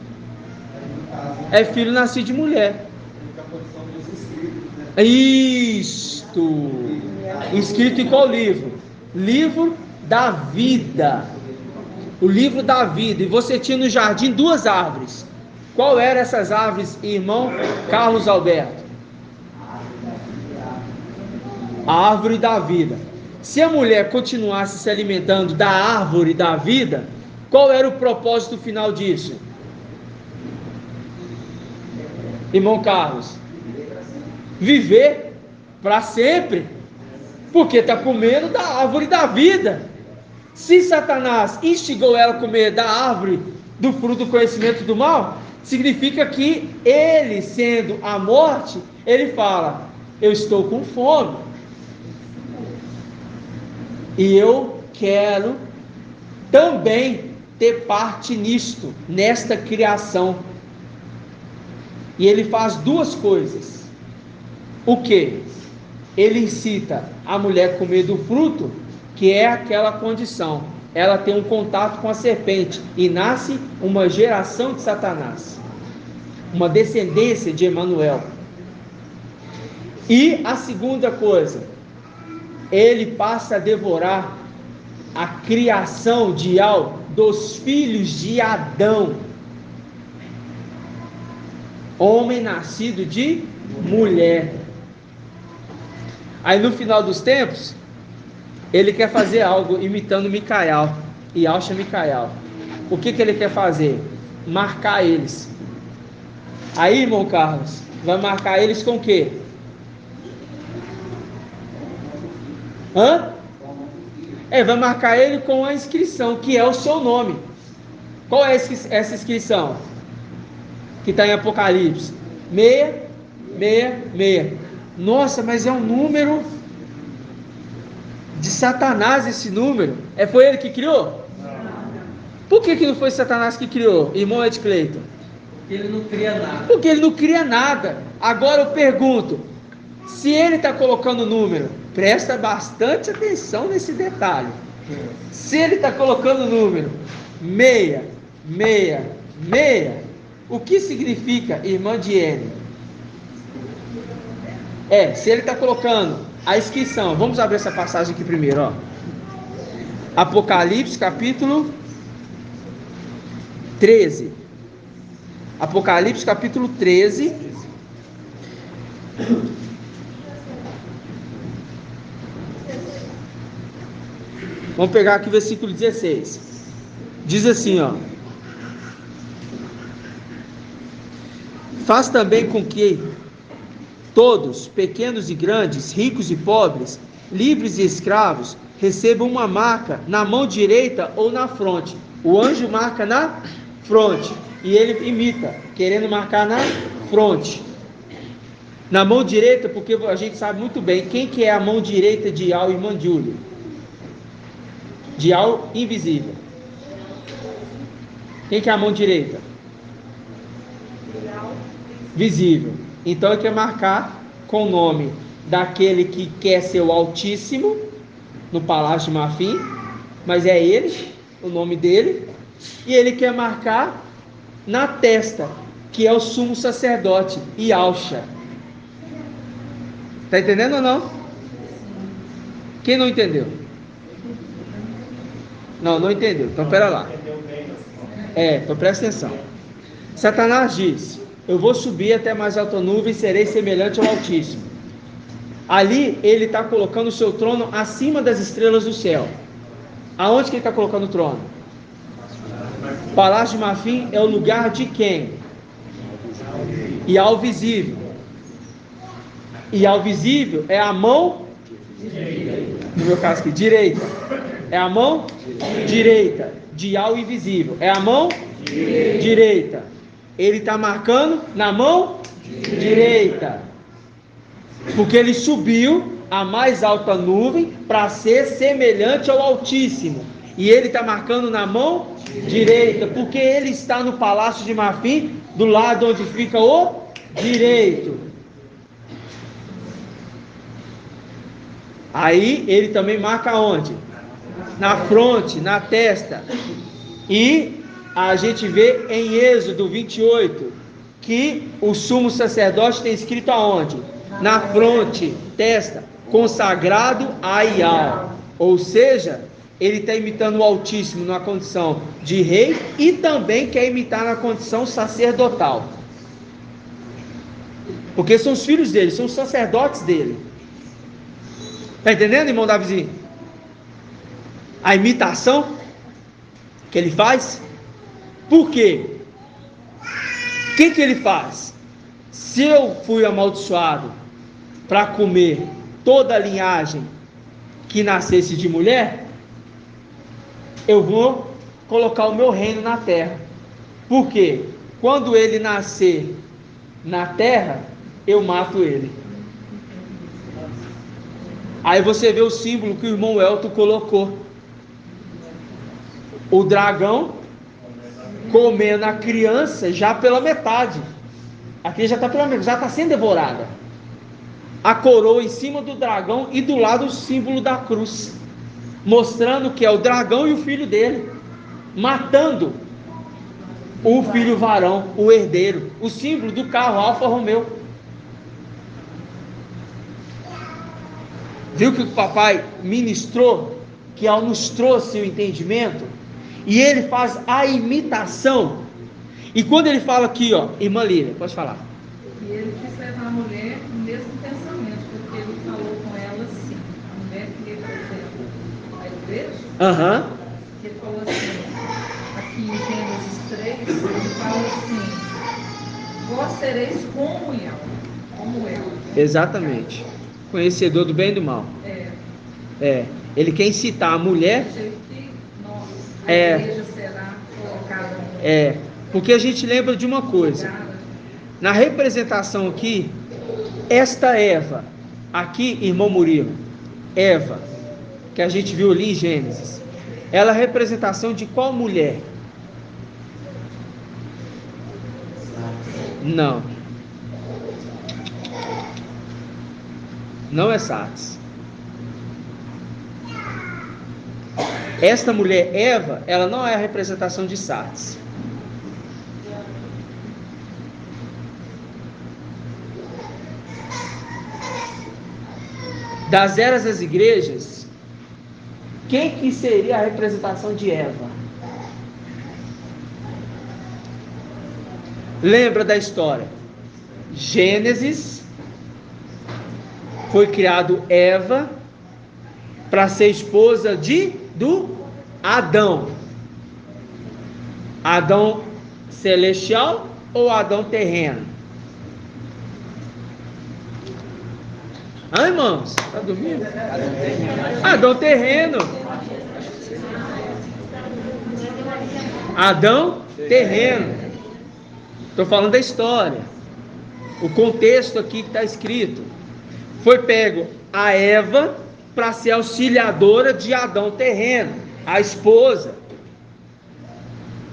É filho nascido de mulher. Isto. Inscrito em qual livro? Livro da vida. O livro da vida. E você tinha no jardim 2 árvores. Qual eram essas árvores, irmão Carlos Alberto? A árvore da vida. Se a mulher continuasse se alimentando da árvore da vida, qual era o propósito final disso? Irmão Carlos? Viver para sempre. Porque está comendo da árvore da vida. Se Satanás instigou ela a comer da árvore do fruto do conhecimento do mal, significa que ele, sendo a morte, ele fala: eu estou com fome. E eu quero também ter parte nisto, nesta criação. E ele faz 2 coisas. O que? Ele incita a mulher a comer do fruto, que é aquela condição. Ela tem um contato com a serpente e nasce uma geração de Satanás, uma descendência de Emanuel. E a segunda coisa, ele passa a devorar a criação dos filhos de Adão, homem nascido de mulher. Aí no final dos tempos, ele quer fazer algo imitando Micael, e Yahshua Micael. O que ele quer fazer? Marcar eles. Aí, irmão Carlos, vai marcar eles com o quê? Vai marcar ele com a inscrição, que é o seu nome. Qual é essa inscrição? que está em Apocalipse? 666. Nossa, mas é um número de Satanás esse número. Foi ele que criou? Por que não foi Satanás que criou, irmão Ed Cleiton? Ele não cria nada. Porque ele não cria nada. Agora eu pergunto, se ele está colocando número, presta bastante atenção nesse detalhe. Se ele está colocando número 666, o que significa irmã Diene? Se ele está colocando a inscrição, vamos abrir essa passagem aqui primeiro, ó. Apocalipse capítulo 13. Apocalipse capítulo 13. Vamos pegar aqui o versículo 16. Diz assim, ó: faz também com que todos, pequenos e grandes, ricos e pobres, livres e escravos, recebam uma marca na mão direita ou na fronte. O anjo marca na fronte e ele imita, querendo marcar na fronte. Na mão direita, porque a gente sabe muito bem quem que é a mão direita de Yahweh, irmã Júlia. De Yahweh invisível. Quem que é a mão direita? Visível. Então ele quer marcar com o nome daquele que quer ser o Altíssimo no Palácio de Marfim, mas é ele, o nome dele, e ele quer marcar na testa, que é o sumo sacerdote, Yahshua. Está entendendo ou não? Quem não entendeu? Não entendeu. Então pera lá. Então presta atenção. Satanás diz: eu vou subir até mais alta nuvem e serei semelhante ao Altíssimo. Ali ele está colocando o seu trono acima das estrelas do céu. Aonde que ele está colocando o trono? Palácio de Marfim é o lugar de quem? Yahweh visível. Yahweh visível é a mão no meu caso aqui, direita. É a mão direita de Yahweh visível. É a mão direita. Ele está marcando na mão direita, porque ele subiu a mais alta nuvem para ser semelhante ao Altíssimo, e ele está marcando na mão direita, porque ele está no Palácio de Marfim, do lado onde fica o direito. Aí ele também marca onde? Na fronte, na testa. E a gente vê em Êxodo 28 que o sumo sacerdote tem escrito aonde? Na fronte, testa, consagrado a Yahweh. Ou seja, ele está imitando o Altíssimo na condição de rei e também quer imitar na condição sacerdotal, porque são os filhos dele, são os sacerdotes dele. Está entendendo, irmão Davizinho? A imitação que ele faz. Por quê? O que ele faz? Se eu fui amaldiçoado para comer toda a linhagem que nascesse de mulher, eu vou colocar o meu reino na terra. Por quê? Quando ele nascer na terra, eu mato ele. Aí você vê o símbolo que o irmão Elton colocou: o dragão comendo a criança já pela metade. A criança já está pela metade, já está sendo devorada. A coroa em cima do dragão e do lado o símbolo da cruz, mostrando que é o dragão e o filho dele, matando o filho varão, o herdeiro, o símbolo do carro Alfa Romeo. Viu que o papai ministrou, que nos trouxe o entendimento? E ele faz a imitação. E quando ele fala aqui, ó, irmã Lília, pode falar. E ele quis levar a mulher no mesmo pensamento, porque ele falou com ela assim, a mulher que representa a igreja, ele falou assim, aqui em Gênesis 3, ele fala assim: vós sereis como eu. Exatamente. Conhecedor do bem e do mal. Ele quer incitar a mulher. A igreja será colocada. Porque a gente lembra de uma coisa: Na representação aqui, esta Eva, aqui, irmão Murilo, Eva, que a gente viu ali em Gênesis, ela é a representação de qual mulher? Não. Não é Sates. Esta mulher, Eva, ela não é a representação de Sates. Das eras das igrejas, quem que seria a representação de Eva? Lembra da história? Gênesis, foi criado Eva para ser esposa do Adão. Adão celestial ou Adão terreno? Ah, irmãos, tá dormindo? Adão terreno. Adão terreno. Estou falando da história. O contexto aqui que está escrito. Foi pego a Eva para ser auxiliadora de Adão terreno, a esposa.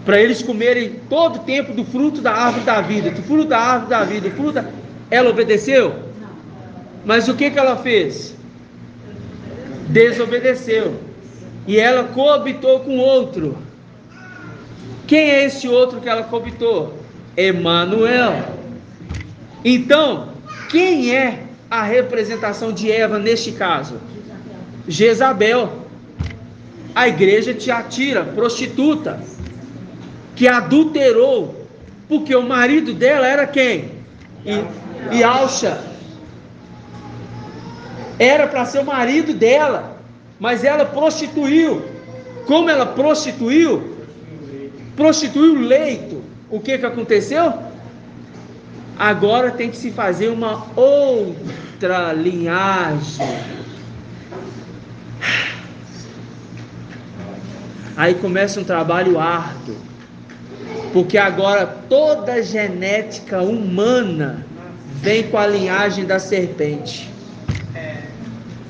Para eles comerem todo o tempo do fruto da árvore da vida. Do fruto da árvore da vida. Do fruto da... Ela obedeceu? Mas o que ela fez? Desobedeceu. E ela coabitou com outro. Quem é esse outro que ela coabitou? Emanuel. Então, quem é a representação de Eva neste caso? Jezabel. A igreja Tiatira, prostituta, que adulterou, porque o marido dela era quem? Ialcha. Era para ser o marido dela, mas ela prostituiu. Como ela prostituiu? Prostituiu o leito. O que aconteceu? Agora tem que se fazer uma outra linhagem. Aí começa um trabalho árduo, porque agora toda a genética humana vem com a linhagem da serpente.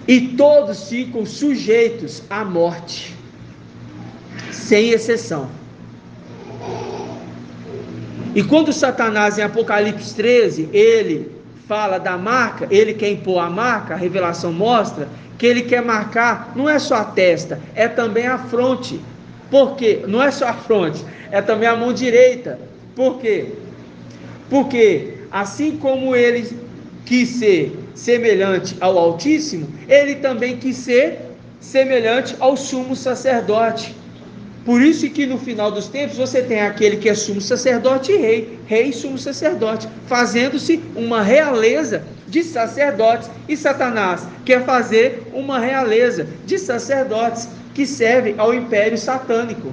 E todos ficam sujeitos à morte, sem exceção. E quando Satanás, em Apocalipse 13, ele fala da marca, ele quer impor a marca, a revelação mostra que ele quer marcar, não é só a testa, é também a fronte. Por quê? Não é só a fronte, é também a mão direita. Por quê? Porque assim como ele quis ser semelhante ao Altíssimo, ele também quis ser semelhante ao sumo sacerdote. Por isso que no final dos tempos você tem aquele que é sumo sacerdote e rei e sumo sacerdote, fazendo-se uma realeza de sacerdotes, e Satanás quer fazer uma realeza de sacerdotes que serve ao império satânico.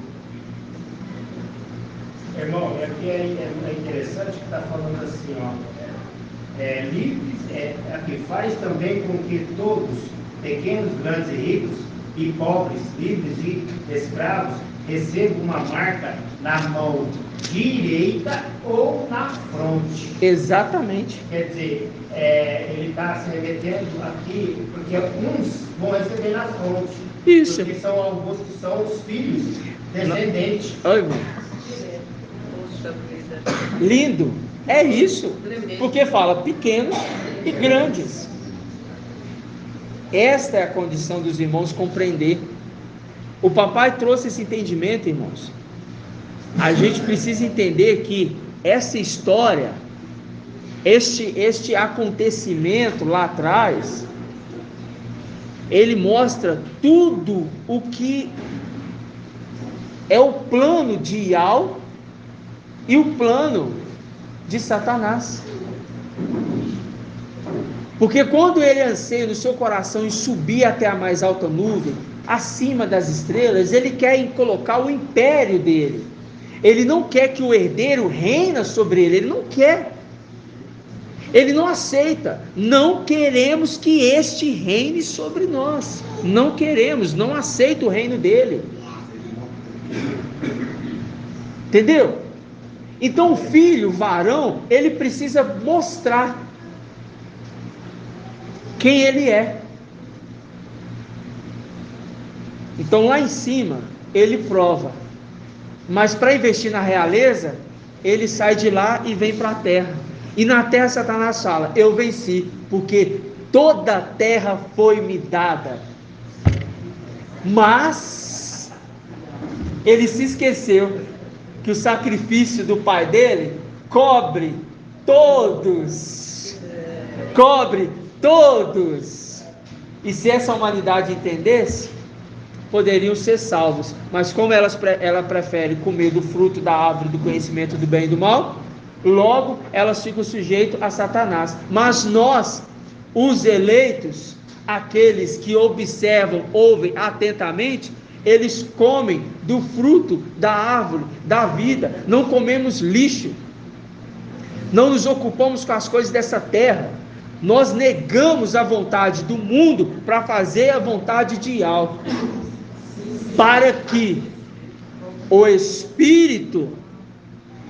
Irmão, aqui é interessante que está falando assim, ó, livres, aqui faz também com que todos, pequenos, grandes e ricos, e pobres, livres e escravos, recebam uma marca na mão direita ou na fronte. Exatamente. Quer dizer, ele está se remetendo aqui, porque uns vão receber na fronte. Isso. Porque são alguns que são os filhos descendentes. Oi, irmão. Lindo. É isso. Porque fala pequenos e grandes. Esta é a condição dos irmãos compreender. O papai trouxe esse entendimento, irmãos. A gente precisa entender que essa história, este acontecimento lá atrás, ele mostra tudo o que é o plano de Ial e o plano de Satanás. Porque quando ele anseia no seu coração em subir até a mais alta nuvem, acima das estrelas, ele quer colocar o império dele. Ele não quer que o herdeiro reina sobre ele, ele não quer. Ele não aceita. Não queremos que este reine sobre nós. Não queremos, não aceita o reino dele. Entendeu? Então o filho, o varão, ele precisa mostrar quem ele é. Então lá em cima, ele prova. Mas para investir na realeza, ele sai de lá e vem para a terra. E na terra Satanás fala: eu venci, porque toda a terra foi me dada. Mas ele se esqueceu que o sacrifício do pai dele cobre todos. Cobre todos. E se essa humanidade entendesse, poderiam ser salvos. Mas como ela prefere comer do fruto da árvore do conhecimento do bem e do mal, logo elas ficam sujeitas a Satanás. Mas nós, os eleitos, aqueles que observam, ouvem atentamente, eles comem do fruto da árvore da vida. Não comemos lixo, não nos ocupamos com as coisas dessa terra. Nós negamos a vontade do mundo para fazer a vontade de Yahweh, para que o Espírito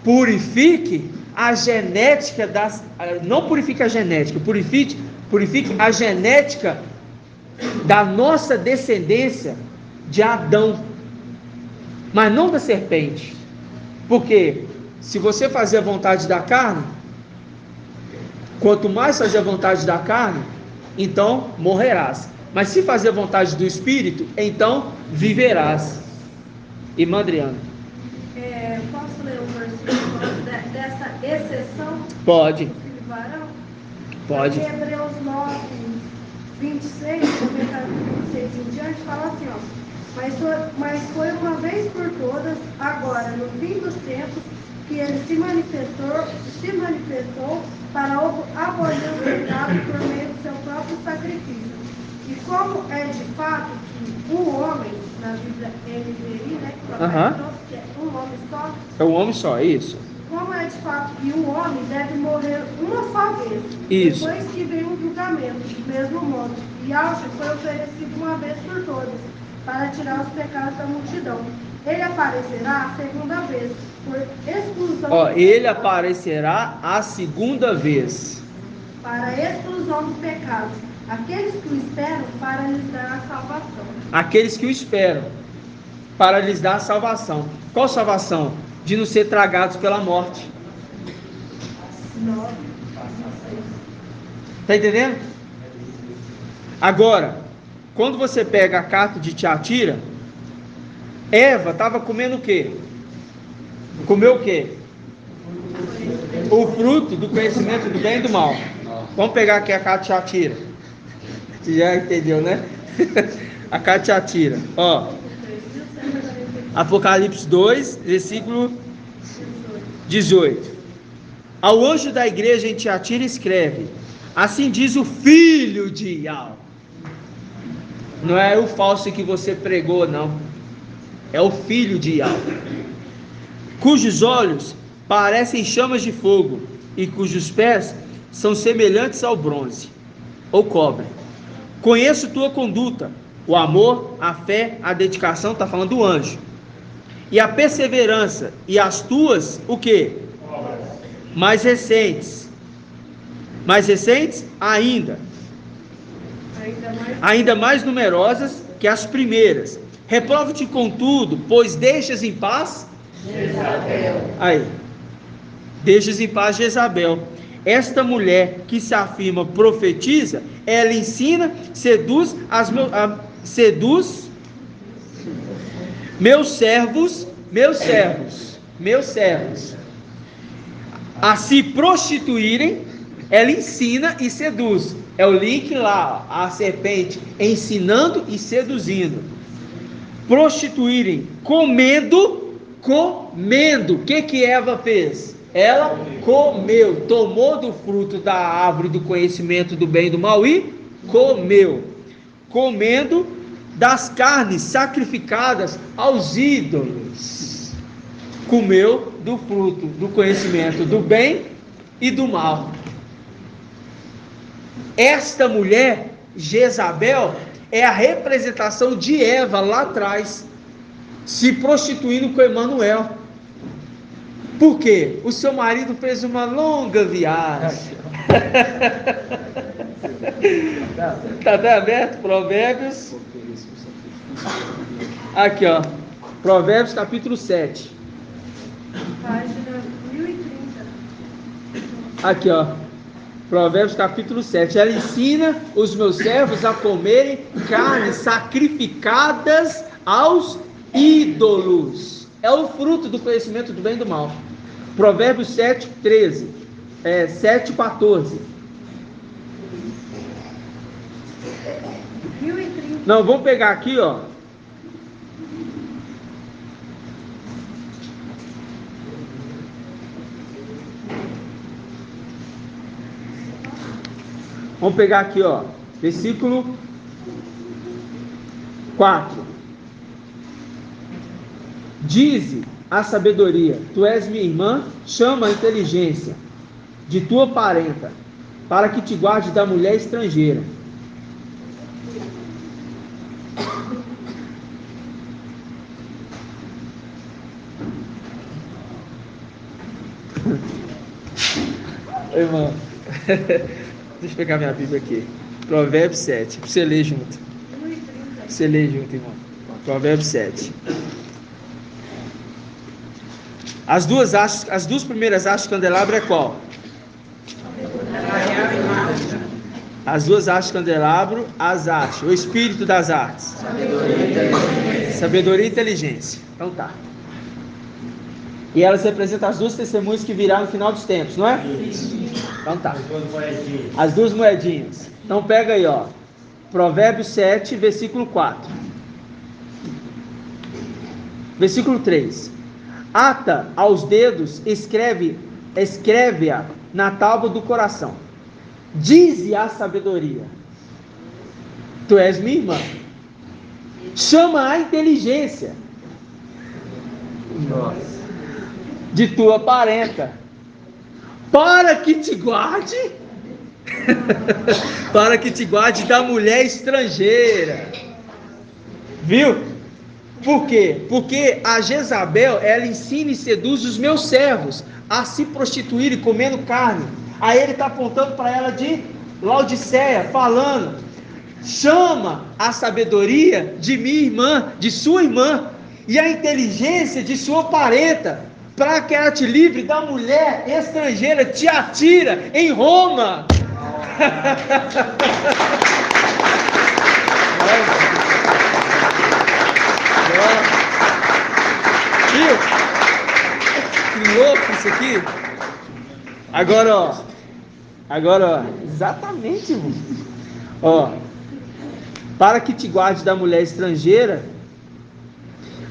purifique a genética não purifique a genética, purifique a genética da nossa descendência de Adão, mas não da serpente. Porque se você fazer a vontade da carne, quanto mais fazer a vontade da carne, então morrerás. Mas se fazer a vontade do Espírito, então viverás. Irmã Adriana. Posso ler um versículo dessa exceção? Pode. Do filho varão? Pode. Porque Hebreus 9, 26, comentário 26 em diante, fala assim, ó. Mas foi uma vez por todas, agora, no fim dos tempos, que ele se manifestou para abolir o pecado por meio do seu próprio sacrifício. E como é de fato que um homem, na Bíblia NVI, né, que é um homem só. É um homem só, isso. Como é de fato que um homem deve morrer uma só vez, isso. Depois que vem um julgamento, do mesmo modo. E Yahshua foi oferecido uma vez por todas, para tirar os pecados da multidão. Ele aparecerá a segunda vez, por exclusão. Ele aparecerá a segunda vez, para a exclusão dos pecados. Aqueles que o esperam para lhes dar a salvação. Aqueles que o esperam para lhes dar a salvação. Qual salvação? De não ser tragados pela morte. Está entendendo? Agora, quando você pega a carta de Tiatira, Eva estava comendo o quê? Comeu o quê? O fruto do conhecimento do bem e do mal. Vamos pegar aqui a carta de Tiatira. Você já entendeu, né? A carta de Tiatira. Apocalipse 2, versículo 18. Ao anjo da igreja em Tiatira escreve: assim diz o filho de Yahweh. Não é o falso que você pregou, não. É o filho de Yahweh, cujos olhos parecem chamas de fogo e cujos pés são semelhantes ao bronze ou cobre. Conheço tua conduta, o amor, a fé, a dedicação, está falando do anjo, e a perseverança, e as tuas, o quê? Mais recentes ainda mais numerosas que as primeiras. Reprova-te contudo, pois deixas em paz Jezabel. Deixas em paz Jezabel. Esta mulher que se afirma profetiza, ela ensina, seduz meus servos a se prostituírem. Ela ensina e seduz. É o link lá, a serpente ensinando e seduzindo. Prostituírem, comendo. O que Eva fez? Ela comeu, tomou do fruto da árvore do conhecimento do bem e do mal e comeu. Comendo das carnes sacrificadas aos ídolos. Comeu do fruto do conhecimento do bem e do mal. Esta mulher, Jezabel, é a representação de Eva lá atrás, se prostituindo com Emanuel. Por quê? O seu marido fez uma longa viagem. Está bem aberto? Provérbios. Aqui, ó. Provérbios capítulo 7. Página 1030. Aqui, ó. Provérbios capítulo 7. Ela ensina os meus servos a comerem carnes sacrificadas aos ídolos. É o fruto do conhecimento do bem e do mal. Provérbios 7, 13. 7, 14. 1030. Não, vamos pegar aqui, ó. Vamos pegar aqui, ó. Versículo 4. Dize a sabedoria: tu és minha irmã, chama a inteligência de tua parenta, para que te guarde da mulher estrangeira. Irmão, deixa eu pegar minha Bíblia aqui. Provérbios 7, para você ler junto. Você lê junto, irmão. Provérbios 7. As duas primeiras hastes de candelabro é qual? As duas hastes de candelabro, as hastes, o espírito das artes. Sabedoria e inteligência. Então tá. E elas representam as duas testemunhas que virão no final dos tempos, não é? Então tá. As duas moedinhas. Então pega aí, ó. Provérbios 7, versículo 4. Versículo 3. Ata aos dedos, escreve-a na tábua do coração. Dize a sabedoria: tu és minha irmã. Chama a inteligência. Nossa. De tua parenta, para que te guarde, para que te guarde da mulher estrangeira. Viu? Por quê? Porque a Jezabel, ela ensina e seduz os meus servos a se prostituírem comendo carne. Aí ele está apontando para ela de Laodiceia, falando: chama a sabedoria de minha irmã, de sua irmã, e a inteligência de sua parenta, para que ela te livre da mulher estrangeira, te atira em Roma. Viu? Que louco isso aqui. Agora, ó, exatamente, irmão. Ó, para que te guarde da mulher estrangeira,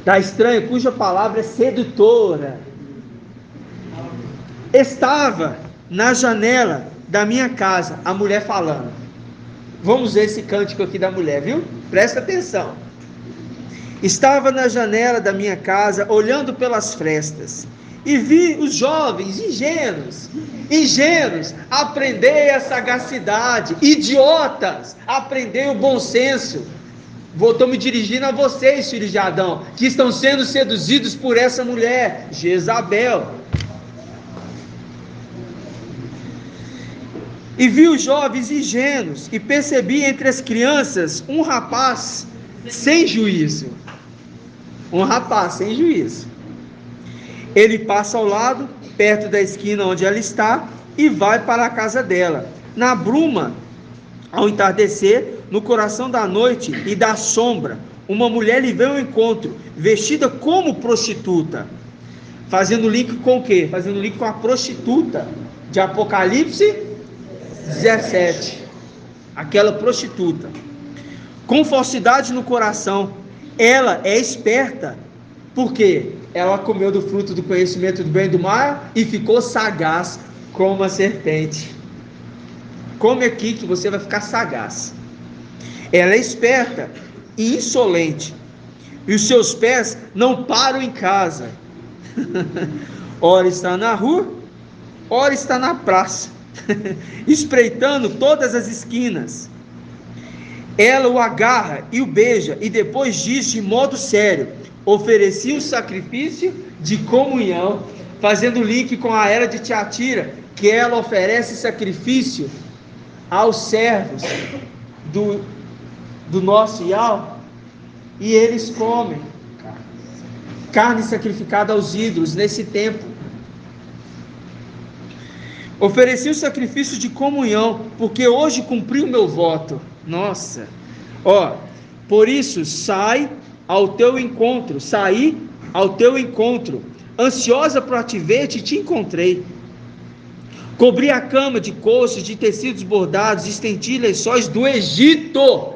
da estranha cuja palavra é sedutora. Estava na janela da minha casa, a mulher falando. Vamos ver esse cântico aqui da mulher, viu? Presta atenção. Estava na janela da minha casa, olhando pelas frestas, e vi os jovens ingênuos, aprendei a sagacidade, idiotas, aprendei o bom senso. Estou me dirigindo a vocês, filhos de Adão, que estão sendo seduzidos por essa mulher, Jezabel. E vi os jovens ingênuos, e percebi entre as crianças um rapaz sem juízo. Um rapaz sem juízo. Ele passa ao lado, perto da esquina onde ela está, e vai para a casa dela. Na bruma, ao entardecer, no coração da noite e da sombra, uma mulher lhe veio ao encontro, vestida como prostituta. Fazendo link com o quê? Fazendo link com a prostituta de Apocalipse 17. Aquela prostituta. Com falsidade no coração. Ela é esperta. Por quê? Ela comeu do fruto do conhecimento do bem e do mal e ficou sagaz como a serpente. Come aqui que você vai ficar sagaz. Ela é esperta e insolente, e os seus pés não param em casa. Ora está na rua, ora está na praça, espreitando todas as esquinas. Ela o agarra e o beija, e depois diz de modo sério: ofereci um sacrifício de comunhão fazendo link com a era de Tiatira, que ela oferece sacrifício aos servos do nosso Yahweh, e eles comem carne sacrificada aos ídolos nesse tempo. Ofereci o sacrifício de comunhão, porque hoje cumpri o meu voto. Nossa, por isso saí ao teu encontro, ansiosa para te ver, te encontrei. Cobri a cama de coxos, de tecidos bordados, estendi lençóis do Egito.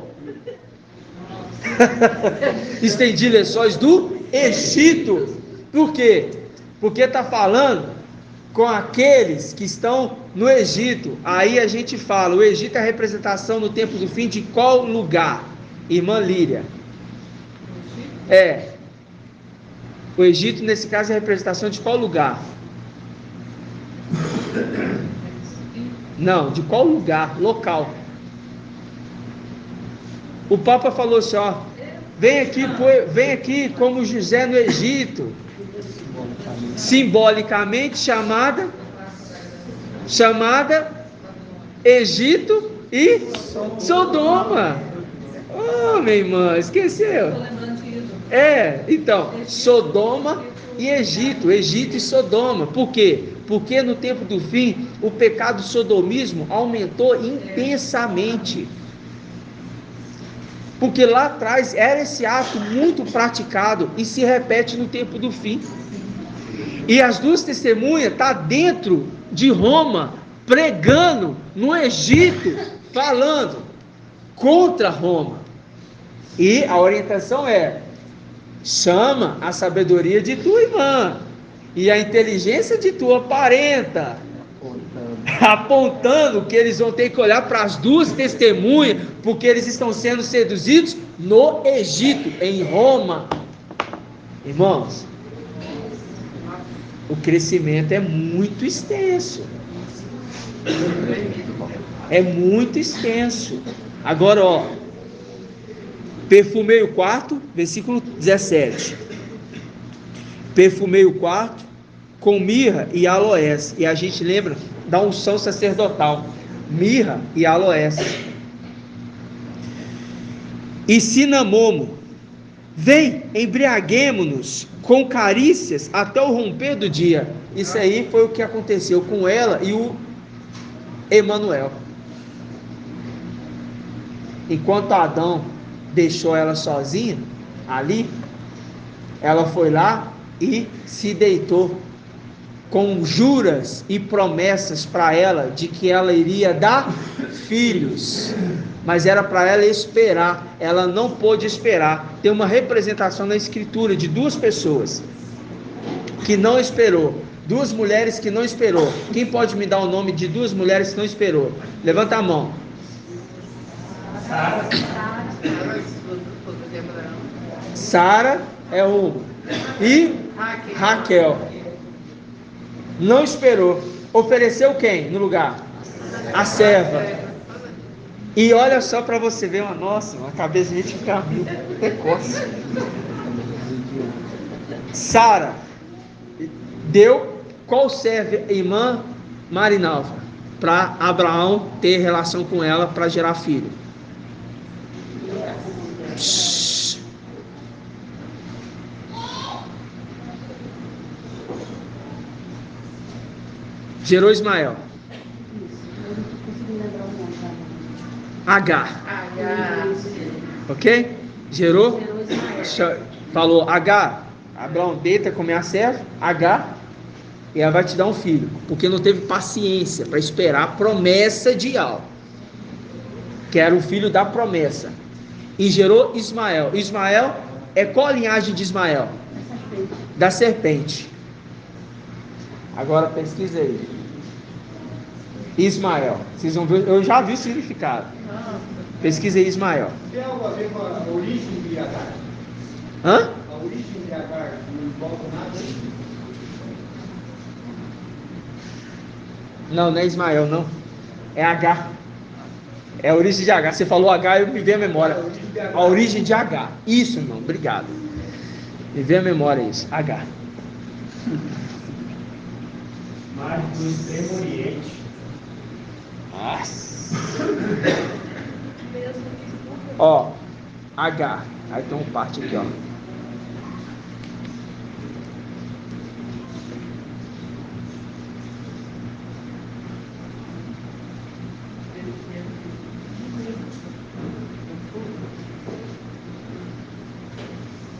Estendi lençóis do Egito. Por quê? Porque está falando com aqueles que estão no Egito. Aí a gente fala, o Egito é a representação no tempo do fim de qual lugar? Irmã Líria. O Egito nesse caso é a representação de qual lugar? Não, de qual lugar? Local. O Papa falou assim, vem aqui como José no Egito, simbolicamente chamada Egito e Sodoma. Minha irmã, esqueceu? Então, Sodoma e Egito e Sodoma. Por quê? Porque no tempo do fim, o pecado sodomismo aumentou intensamente. Porque lá atrás era esse ato muito praticado e se repete no tempo do fim. E as duas testemunhas estão dentro de Roma, pregando no Egito, falando contra Roma. E a orientação é: chama a sabedoria de tua irmã e a inteligência de tua parenta, apontando que eles vão ter que olhar para as duas testemunhas, porque eles estão sendo seduzidos no Egito, em Roma. Irmãos, o crescimento é muito extenso. É muito extenso. Agora, perfumei o quarto, versículo 17. Perfumei o quarto com mirra e aloés. E a gente lembra da unção sacerdotal. Mirra e aloés. E cinamomo. Vem, embriaguemo-nos com carícias até o romper do dia. Isso aí foi o que aconteceu com ela e o Emanuel. Enquanto Adão deixou ela sozinha ali, ela foi lá e se deitou com juras e promessas para ela de que ela iria dar filhos, mas era para ela esperar. Ela não pôde esperar. Tem uma representação na escritura de duas pessoas que não esperou, duas mulheres que não esperou. Quem pode me dar o nome de duas mulheres que não esperou? Levanta a mão. Sara é uma e Raquel. Não esperou. Ofereceu quem no lugar? A serva. E olha só para você ver, a cabeça de gente fica meio precoce. Sara deu qual serve a irmã Marinalva para Abraão ter relação com ela para gerar filho. Gerou Ismael. Agar. Ok? Gerou? Falou, Agar, Abraão, deita com minha serva, Agar, e ela vai te dar um filho. Porque não teve paciência para esperar a promessa de Yahweh, que era o filho da promessa. E gerou Ismael. Ismael é qual a linhagem de Ismael? Da serpente. Agora pesquisa aí. Ismael. Vocês vão ver, eu já vi o significado. Pesquisa aí, Ismael. Tem algo a ver com a origem de Agar? Hã? A origem de Agar não envolve nada? Não é Ismael, não. É Agar. É a origem de Agar. Você falou Agar, eu me veio a memória. A origem de Agar. Isso, irmão. Obrigado. Me veio a memória isso. Agar. mares do Extremo Oriente. Nossa. Ó, H. Aí tem uma parte aqui, ó.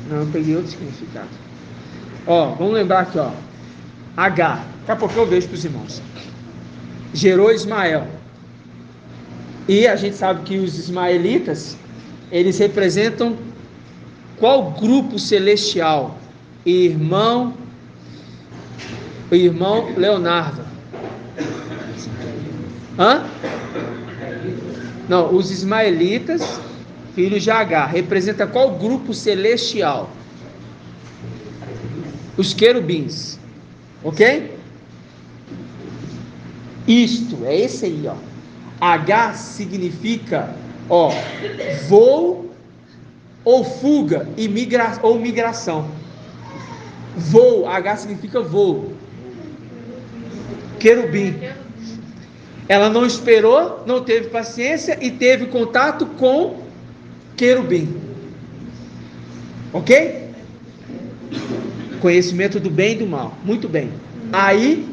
Não, eu peguei outro significado. Ó, vamos lembrar aqui, ó. H. Daqui a pouco eu vejo para os irmãos. Gerou Ismael. E a gente sabe que os ismaelitas, eles representam qual grupo celestial? O irmão Leonardo. Hã? Não, os ismaelitas, filhos de Agar, representa qual grupo celestial? Os querubins. Ok? Isto, é esse aí, ó. H significa, ó, voo ou fuga ou migração. Voo, H significa voo. Querubim. Ela não esperou, não teve paciência e teve contato com querubim. Ok? Conhecimento do bem e do mal. Muito bem. Aí,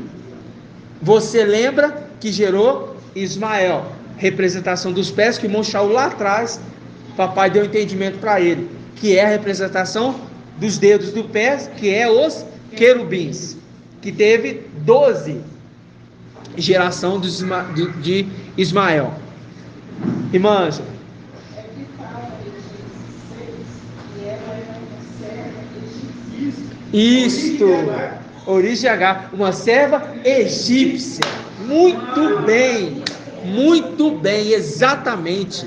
você lembra que gerou Ismael, representação dos pés, que o irmão Shaul lá atrás, papai deu entendimento para ele, que é a representação dos dedos do pé, que é os querubins, que teve 12 geração de Ismael. Irmã Ângela. Isto, origem de H, uma serva egípcia. Muito bem, exatamente.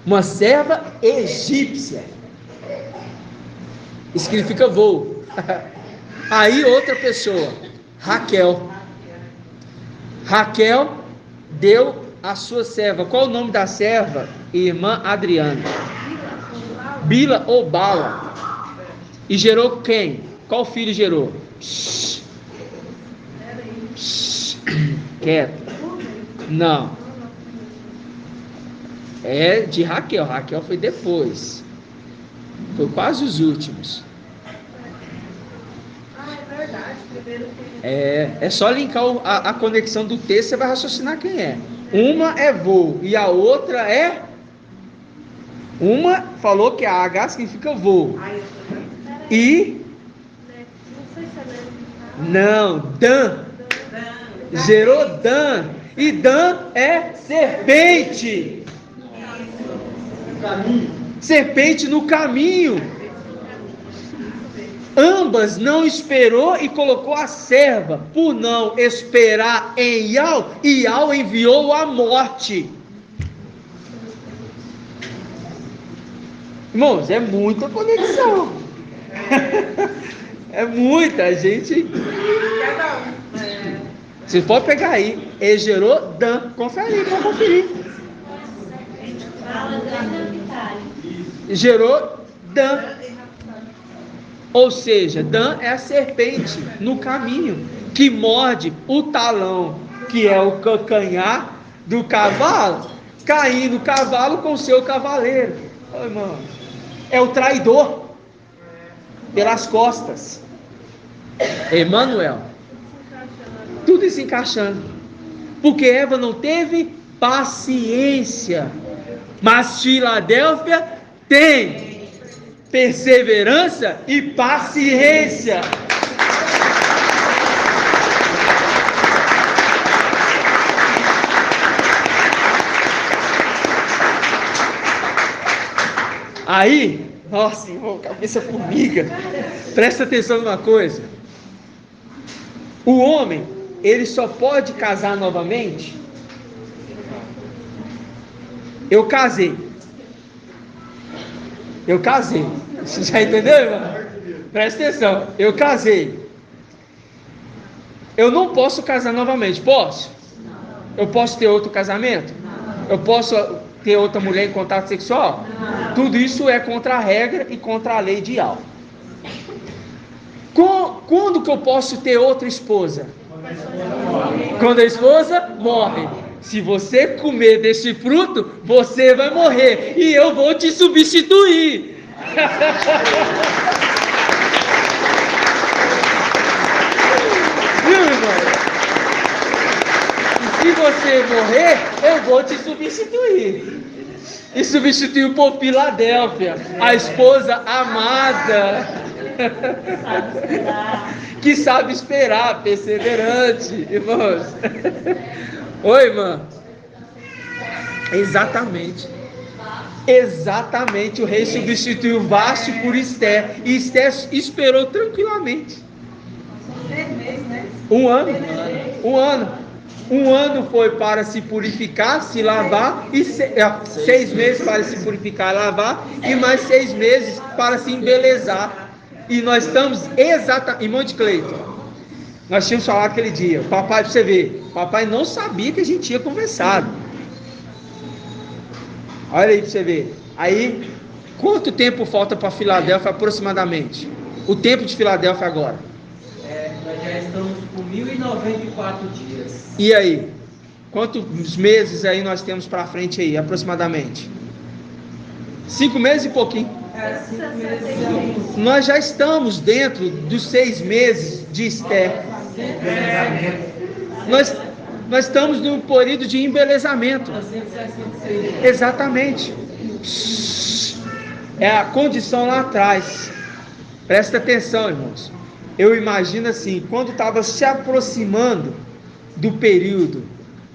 Uma serva egípcia. Isso significa voo. Aí outra pessoa, Raquel. Raquel deu a sua serva. Qual o nome da serva? Irmã Adriana. Bila ou Bala. E gerou quem? Qual filho gerou? Quieto. Não. É de Raquel. Raquel foi depois. Foi quase os últimos. É verdade. É só linkar a conexão do texto, você vai raciocinar quem é. Uma é voo e a outra é... Uma falou que a H significa voo. E... Não, Dan. Gerou Dan. E Dan é serpente. Serpente no caminho. Ambas não esperou e colocou a serva. Por não esperar em Iau, Iau enviou a morte. Irmãos, é muita conexão. É muita gente. Você pode pegar aí. Ele gerou Dan. Confere aí, pode conferir. Gerou Dan. Ou seja, Dan é a serpente no caminho que morde o talão, que é o calcanhar do cavalo, caindo o cavalo com o seu cavaleiro. Oh, irmão, é o traidor pelas costas. Emmanuel. Tudo se encaixando. Porque Eva não teve paciência. Mas Filadélfia tem perseverança e paciência. Aí, nossa, irmão, cabeça formiga. Presta atenção numa coisa. O homem, ele só pode casar novamente. Eu casei. Você já entendeu, irmão? Presta atenção. Eu casei. Eu não posso casar novamente. Posso? Eu posso ter outro casamento? Eu posso ter outra mulher em contato sexual? Tudo isso é contra a regra e contra a lei de Iau. Quando que eu posso ter outra esposa? Quando a esposa morre. Se você comer deste fruto, você vai morrer. E eu vou te substituir. Viu, irmão? E se você morrer, eu vou te substituir. E substituiu por Filadélfia, a esposa amada, que sabe esperar, perseverante, irmãos. Oi, irmã. Exatamente, o rei substituiu Vaste por Esté, e Esté esperou tranquilamente. 6 meses, né? Um ano foi para se purificar, se lavar, e 6 meses para se purificar e lavar, e mais 6 meses para se embelezar. E nós estamos exatamente, irmão de Cleiton, nós tínhamos falado aquele dia, papai, para você ver, papai não sabia que a gente tinha conversado. Olha aí para você ver. Aí, quanto tempo falta para Filadélfia aproximadamente? O tempo de Filadélfia agora? Nós já estamos com 1094 dias. E aí? Quantos meses aí nós temos para frente aí, aproximadamente? 5 meses e pouquinho. 5 meses. Nós já estamos dentro dos 6 meses de Esté. Nós estamos num período de embelezamento. Exatamente. É a condição lá atrás. Presta atenção, irmãos. Eu imagino assim, quando estava se aproximando do período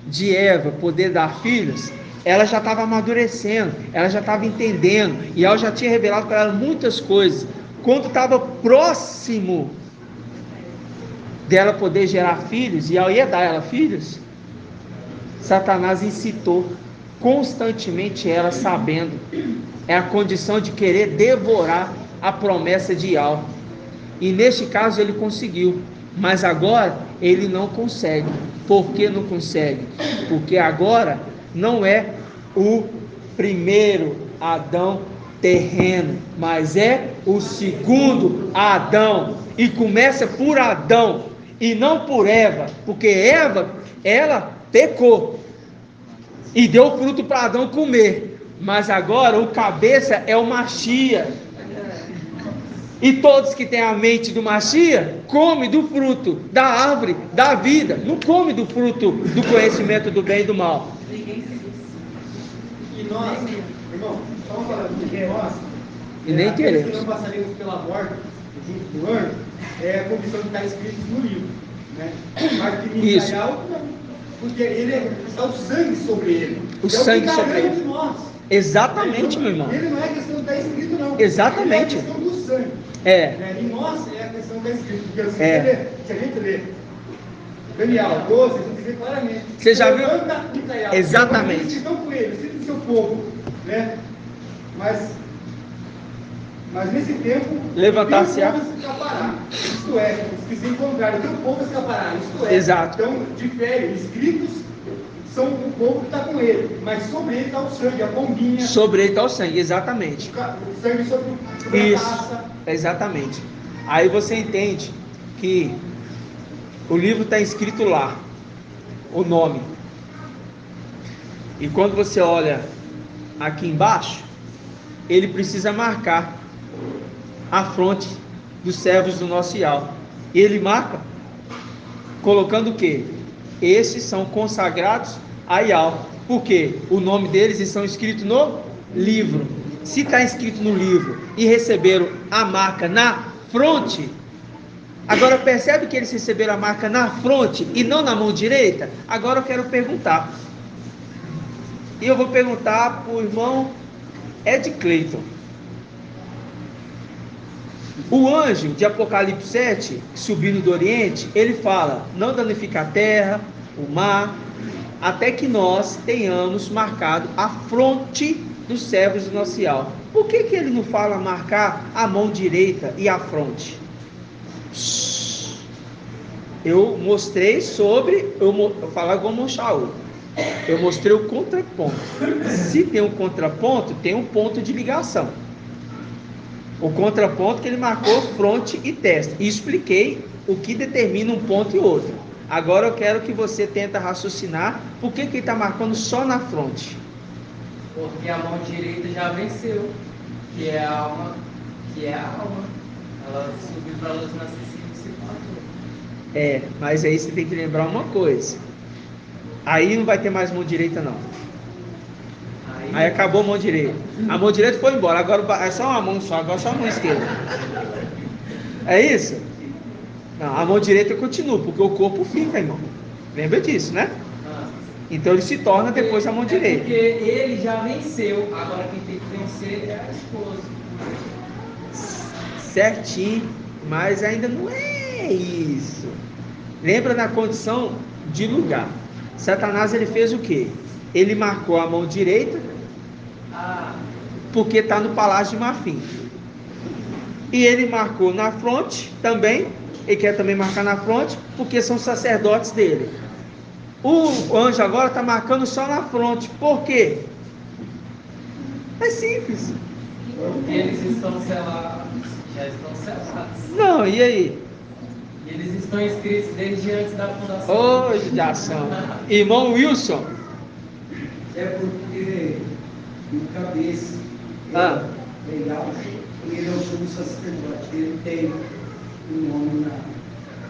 de Eva poder dar filhos, ela já estava amadurecendo, ela já estava entendendo, e ela já tinha revelado para ela muitas coisas. Quando estava próximo dela poder gerar filhos, e ela ia dar ela filhos, Satanás incitou constantemente ela, sabendo, é a condição de querer devorar a promessa de Yahweh. E neste caso ele conseguiu, mas agora ele não consegue. Por que não consegue? Porque agora não é o primeiro Adão terreno, mas é o segundo Adão, e começa por Adão e não por Eva, porque Eva, ela pecou e deu fruto para Adão comer, mas agora o cabeça é o Machia. E todos que têm a mente do Machia, come do fruto da árvore da vida, não come do fruto do conhecimento do bem e do mal. E nós, irmão, estamos falando que nós, e nem queremos. Que não passaremos pela morte junto do anjo, é a condição que está escrito no livro, né? Mas que Micael, porque ele está o sangue sobre ele. O sangue sobre ele. De nós. Exatamente, meu irmão. Ele não é questão de estar escrito, não. Exatamente. É a questão do sangue. E nós é a questão da escrita. Porque se a gente lê Daniel 12, a gente vê claramente. Você já viu? Micael, exatamente. Eles estão com ele, cita o seu povo, né? Mas nesse tempo, levantar-se a escapará. Isto é, se encontrar o teu povo escapará. Isto é. Exato. Então, difere, escritos são o povo que está com ele, mas sobre ele está o sangue, a pombinha. Sobre ele está o sangue, exatamente. O sangue sobre a taça. Exatamente. Aí você entende que o livro está escrito lá, o nome. E quando você olha aqui embaixo, ele precisa marcar a fronte dos servos do nosso Yahweh. E ele marca colocando o quê? Esses são consagrados a Yahweh. Por quê? O nome deles estão escritos no livro. Se está escrito no livro e receberam a marca na fronte, agora percebe que eles receberam a marca na fronte e não na mão direita? Agora eu quero perguntar. E eu vou perguntar para o irmão Ed Cleiton. O anjo de Apocalipse 7, subindo do Oriente, ele fala: não danifica a terra, o mar, até que nós tenhamos marcado a fronte dos servos do nosso Yahweh. Por que ele não fala marcar a mão direita e a fronte? Eu mostrei sobre, eu falar como o Shaul. Eu mostrei o contraponto. Se tem um contraponto, tem um ponto de ligação. O contraponto que ele marcou fronte e testa. E expliquei o que determina um ponto e outro. Agora eu quero que você tenta raciocinar por que ele está marcando só na fronte. Porque a mão direita já venceu, que é a alma, Ela subiu para a luz narcisista e se matou. Mas aí você tem que lembrar uma coisa. Aí não vai ter mais mão direita, não. Aí acabou a mão direita. A mão direita foi embora, agora é só uma mão só, agora só a mão esquerda. É isso? Não, a mão direita continua, porque o corpo fica, irmão. Lembra disso, né? Então ele se torna depois a mão direita. Porque ele já venceu, agora quem tem que vencer é a esposa. Certinho, mas ainda não é isso. Lembra na condição de lugar. Satanás ele fez o quê? Ele marcou a mão direita, porque está no palácio de marfim. E ele marcou na fronte também. Ele quer também marcar na fronte, porque são sacerdotes dele. O anjo agora está marcando só na fronte. Por quê? É simples. Porque eles estão selados. Já estão selados. Não, e aí? Eles estão inscritos desde antes da fundação. Ô, judiação. Irmão Wilson. É porque o cabeça, ele é o sumo sacerdote, ele tem um nome na...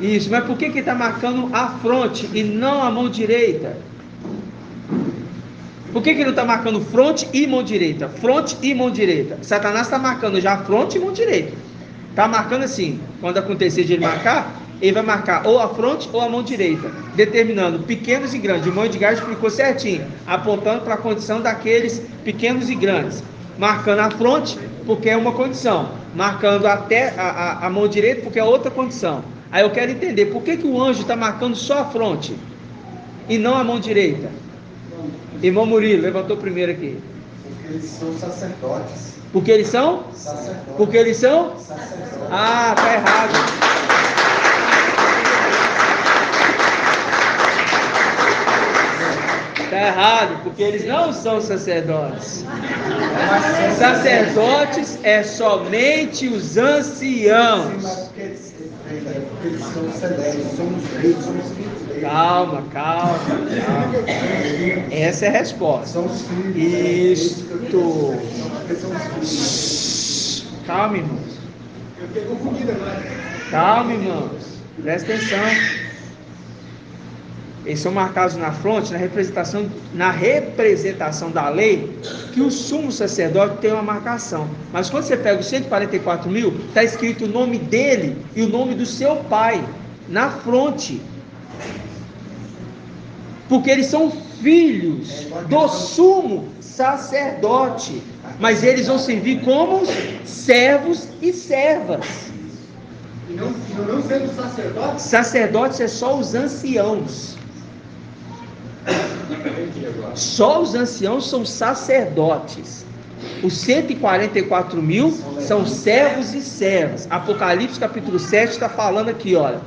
Isso, mas por que está marcando a fronte e não a mão direita? Por que não está marcando fronte e mão direita? Fronte e mão direita. Satanás está marcando já fronte e mão direita. Está marcando assim, quando acontecer de ele marcar, ele vai marcar ou a fronte ou a mão direita, determinando pequenos e grandes. O irmão Edgar explicou certinho, apontando para a condição daqueles pequenos e grandes. Marcando a fronte, porque é uma condição. Marcando até a mão direita, porque é outra condição. Aí eu quero entender, por que o anjo está marcando só a fronte e não a mão direita? Irmão Murilo, levantou primeiro aqui. Porque eles são sacerdotes. Porque eles são? Sacerdotes. Porque eles são? Sacerdotes. Tá errado. Está errado, porque eles não são sacerdotes. Sacerdotes é somente os anciãos. Eles são celestes, somos reis, somos filhos deles. Calma. Essa é a resposta. São os filhos. Isto. Calma, irmãos. Eu fiquei confundido agora. Calma, irmãos. Presta atenção. Eles são marcados na fronte, na representação da lei, que o sumo sacerdote tem uma marcação. Mas quando você pega os 144 mil, está escrito o nome dele e o nome do seu pai na fronte. Porque eles são filhos do sumo sacerdote. Mas eles vão servir como servos e servas. E não sendo sacerdotes? Sacerdotes é só os anciãos. Só os anciãos são sacerdotes. Os 144 mil são servos e servas. Apocalipse capítulo 7 está falando aqui, olha.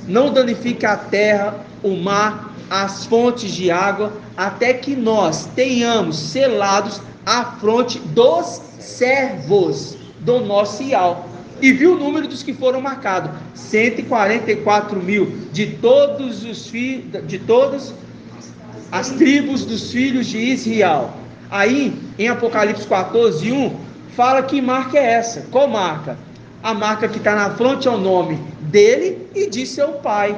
Não danifique a terra, o mar, as fontes de água, até que nós tenhamos selados a fronte dos servos do nosso Ial. E viu o número dos que foram marcados: 144 mil de todos os filhos, de todas as tribos dos filhos de Israel. Aí, em Apocalipse 14, 1, fala que marca é essa. Qual marca? A marca que está na fronte é o nome dele e de seu pai.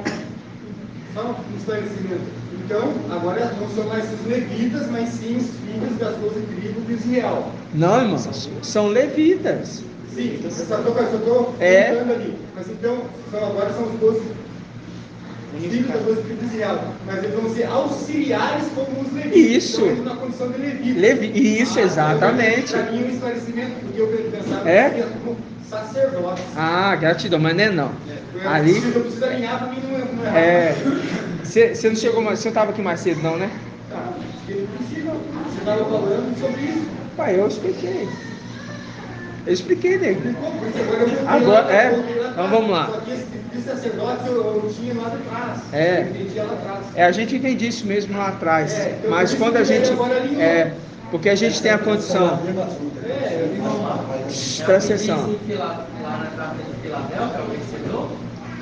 Só um esclarecimento. Então, agora não são mais os levitas, mas sim os filhos das 12 tribos de Israel. Não, irmãos, são levitas. Sim, eu só estou perguntando ali. Mas então, agora são os 12 filhos das 12 tribos de Israel. Mas eles vão ser auxiliares como os levitas. Isso. Então, na condição de levita. Isso, exatamente. Para mim, um esclarecimento, porque eu pensava que era como sacerdote. Gratidão, mas não é não. Ali. Eu preciso alinhar, para mim não é. Você não chegou mais, você não estava aqui mais cedo não, né? Você estava falando sobre isso. Pai, eu expliquei. Nego. Agora, então vamos lá. Só que esse sacerdote eu tinha lá atrás. Eu entendia lá atrás. A gente entende isso mesmo lá atrás. Então, mas quando a gente. Porque a gente tem a condição. Presta atenção. Lá na carta de Filadélfia, o vencedor?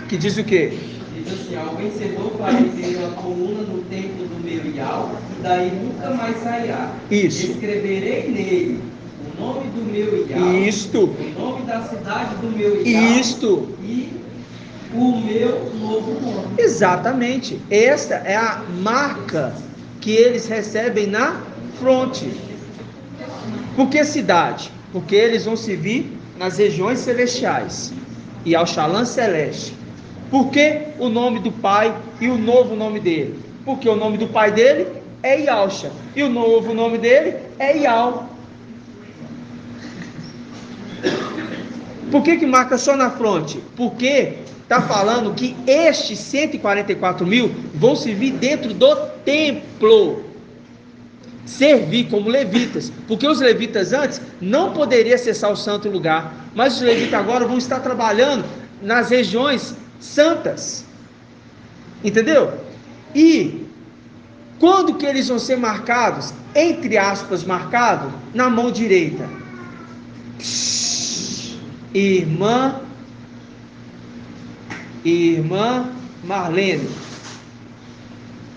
Que diz o quê? Diz assim, ao vencedor farei dele uma coluna no templo do meu Iau, e daí nunca mais sairá. Isso. Escreverei nele o nome do meu Iau, Isto. o nome da cidade do meu Iau, Isto. e o meu novo nome. Exatamente. Esta é a marca que eles recebem na fronte. Por que cidade? Porque eles vão se vir nas regiões celestiais e ao Shalom celeste. Por que o nome do pai e o novo nome dele? Porque o nome do pai dele é Yausha e o novo nome dele é Yau. Por que marca só na fronte? Porque está falando que estes 144 mil vão servir dentro do templo, servir como levitas, porque os levitas antes não poderiam acessar o santo lugar, mas os levitas agora vão estar trabalhando nas regiões santas, entendeu? E quando que eles vão ser marcados, entre aspas, marcados, na mão direita? Irmã Marlene,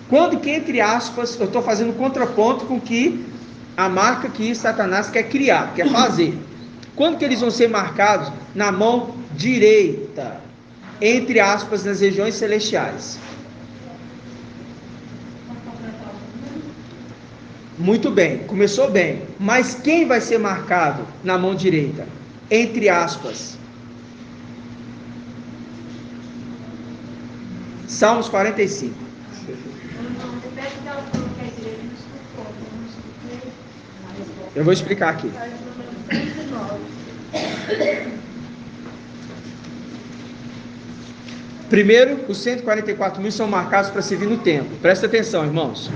quando que, entre aspas, eu estou fazendo contraponto com que a marca que Satanás quer criar, quer fazer, quando que eles vão ser marcados? Na mão direita, entre aspas, nas regiões celestiais. Muito bem, começou bem, mas quem vai ser marcado na mão direita? Entre aspas, Salmos 45. Eu vou explicar aqui. Primeiro, os 144 mil são marcados para servir no templo. Presta atenção, irmãos.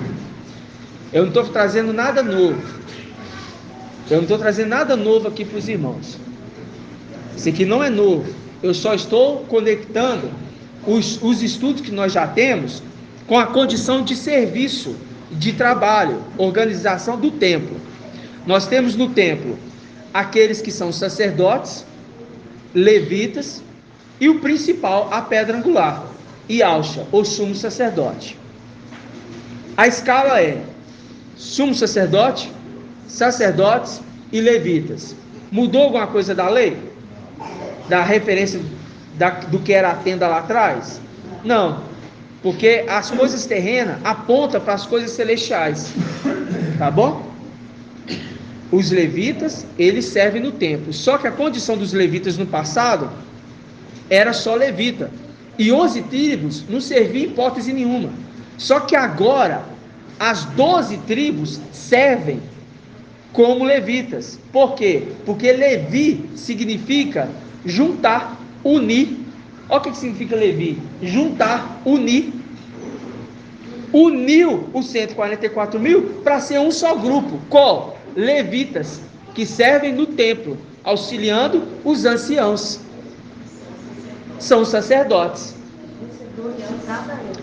Eu não estou trazendo nada novo. Eu não estou trazendo nada novo aqui para os irmãos. Isso aqui não é novo. Eu só estou conectando os estudos que nós já temos com a condição de serviço, de trabalho, organização do templo. Nós temos no templo aqueles que são sacerdotes, levitas e o principal, a pedra angular, Yausha, o sumo sacerdote. A escala é sumo sacerdote, sacerdotes e levitas. Mudou alguma coisa da lei? Da referência do que era a tenda lá atrás? Não, porque as coisas terrenas apontam para as coisas celestiais, tá bom? Os levitas, eles servem no templo, só que a condição dos levitas no passado era só levita, e 11 tribos não serviam em hipótese nenhuma, só que agora as 12 tribos servem como levitas. Por quê? Porque Levi significa juntar, unir. Olha o que significa Levi: juntar, unir. Uniu os 144 mil para ser um só grupo. Qual? Levitas, que servem no templo, auxiliando os anciãos. São os sacerdotes,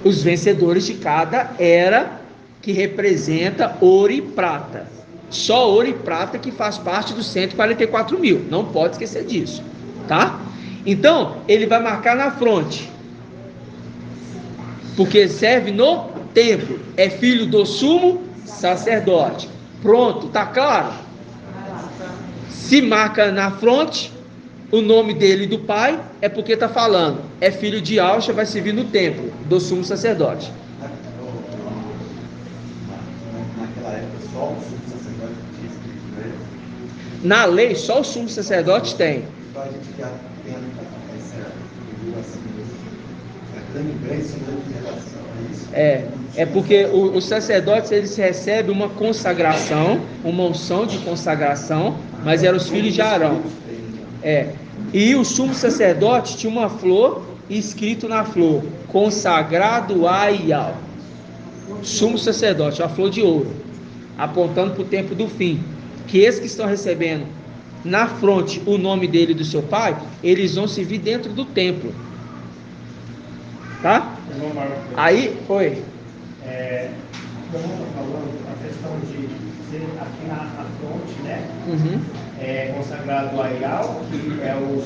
os vencedores de cada era, que representa ouro e prata. Só ouro e prata que faz parte dos 144 mil, não pode esquecer disso, tá? Então, ele vai marcar na fronte, porque serve no templo, é filho do sumo sacerdote. Pronto, tá claro? Se marca na fronte o nome dele e do pai, é porque está falando, é filho de Yausha, vai servir no templo do sumo sacerdote. Naquela época, só o sumo sacerdote tinha escrito, né? Na lei, só o sumo sacerdote tem. Então a gente já tem essa lembrança de relação a isso. É porque os sacerdotes, eles recebem uma consagração, uma unção de consagração, mas eram os filhos de Arão. E o sumo sacerdote tinha uma flor, escrito na flor, consagrado a Iau. Sumo sacerdote, a flor de ouro, apontando para o tempo do fim, que esses que estão recebendo na fronte o nome dele e do seu pai, eles vão servir dentro do templo, tá? Aí, oi. Como eu estou falando, a questão de ser aqui na fronte, né? É consagrado a Iau, que é os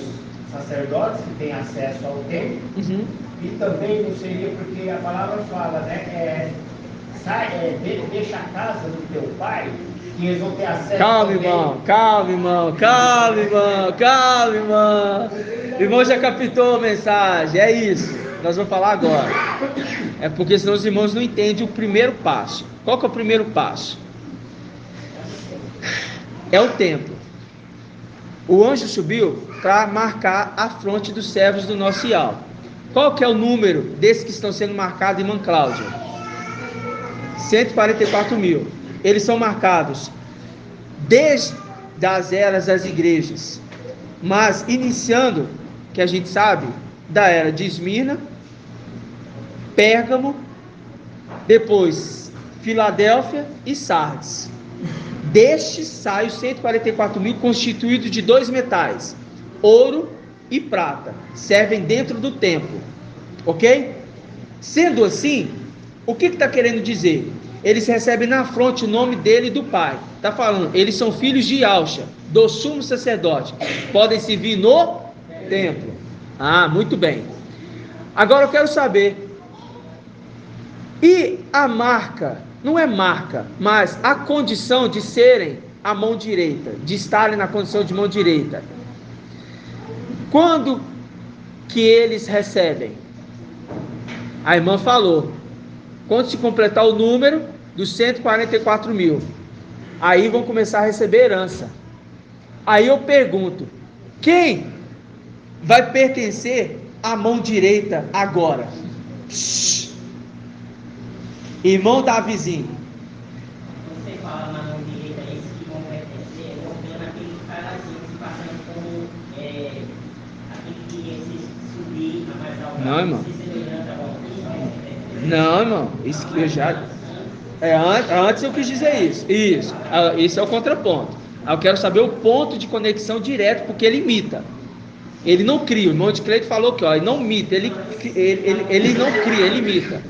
sacerdotes que têm acesso ao templo, E também não seria porque a palavra fala, né? Deixa a casa do teu pai, que eles vão ter acesso. Calma, irmão, calma, irmão, calma, irmão, calma, irmão. O irmão já captou a mensagem, é isso. Nós vamos falar agora. É porque senão os irmãos não entendem o primeiro passo. Qual que é o primeiro passo? É o templo. O anjo subiu para marcar a fronte dos servos do nosso Ial. Qual que é o número desses que estão sendo marcados, irmã Cláudia? 144.000. Eles são marcados desde as eras das igrejas, mas iniciando, que a gente sabe, da era de Esmirna, Pérgamo, depois Filadélfia e Sardes. Destes saem os 144.000 constituídos de 2 metais, ouro e prata, servem dentro do templo, ok? Sendo assim, o que está querendo dizer? Eles recebem na fronte o nome dele e do pai. Está falando, eles são filhos de Yahshua, do sumo sacerdote, podem servir no templo. Ah, muito bem. Agora eu quero saber, e a marca, não é marca, mas a condição de serem a mão direita, de estarem na condição de mão direita. Quando que eles recebem? A irmã falou, quando se completar o número dos 144.000, aí vão começar a receber herança. Aí eu pergunto, quem vai pertencer à mão direita agora? Irmão Davizinho. Você fala na mão direita, esses que vão pertencer, vão vendo aqueles carazinhos passando como aquele que esses subir a mais alta. Não, irmão. Não, irmão. Isso que eu já. Antes eu quis dizer isso. Isso é o contraponto. Eu quero saber o ponto de conexão direto, porque ele imita. Ele não cria. O irmão de Cleito falou que ele não imita, ele não cria, ele imita.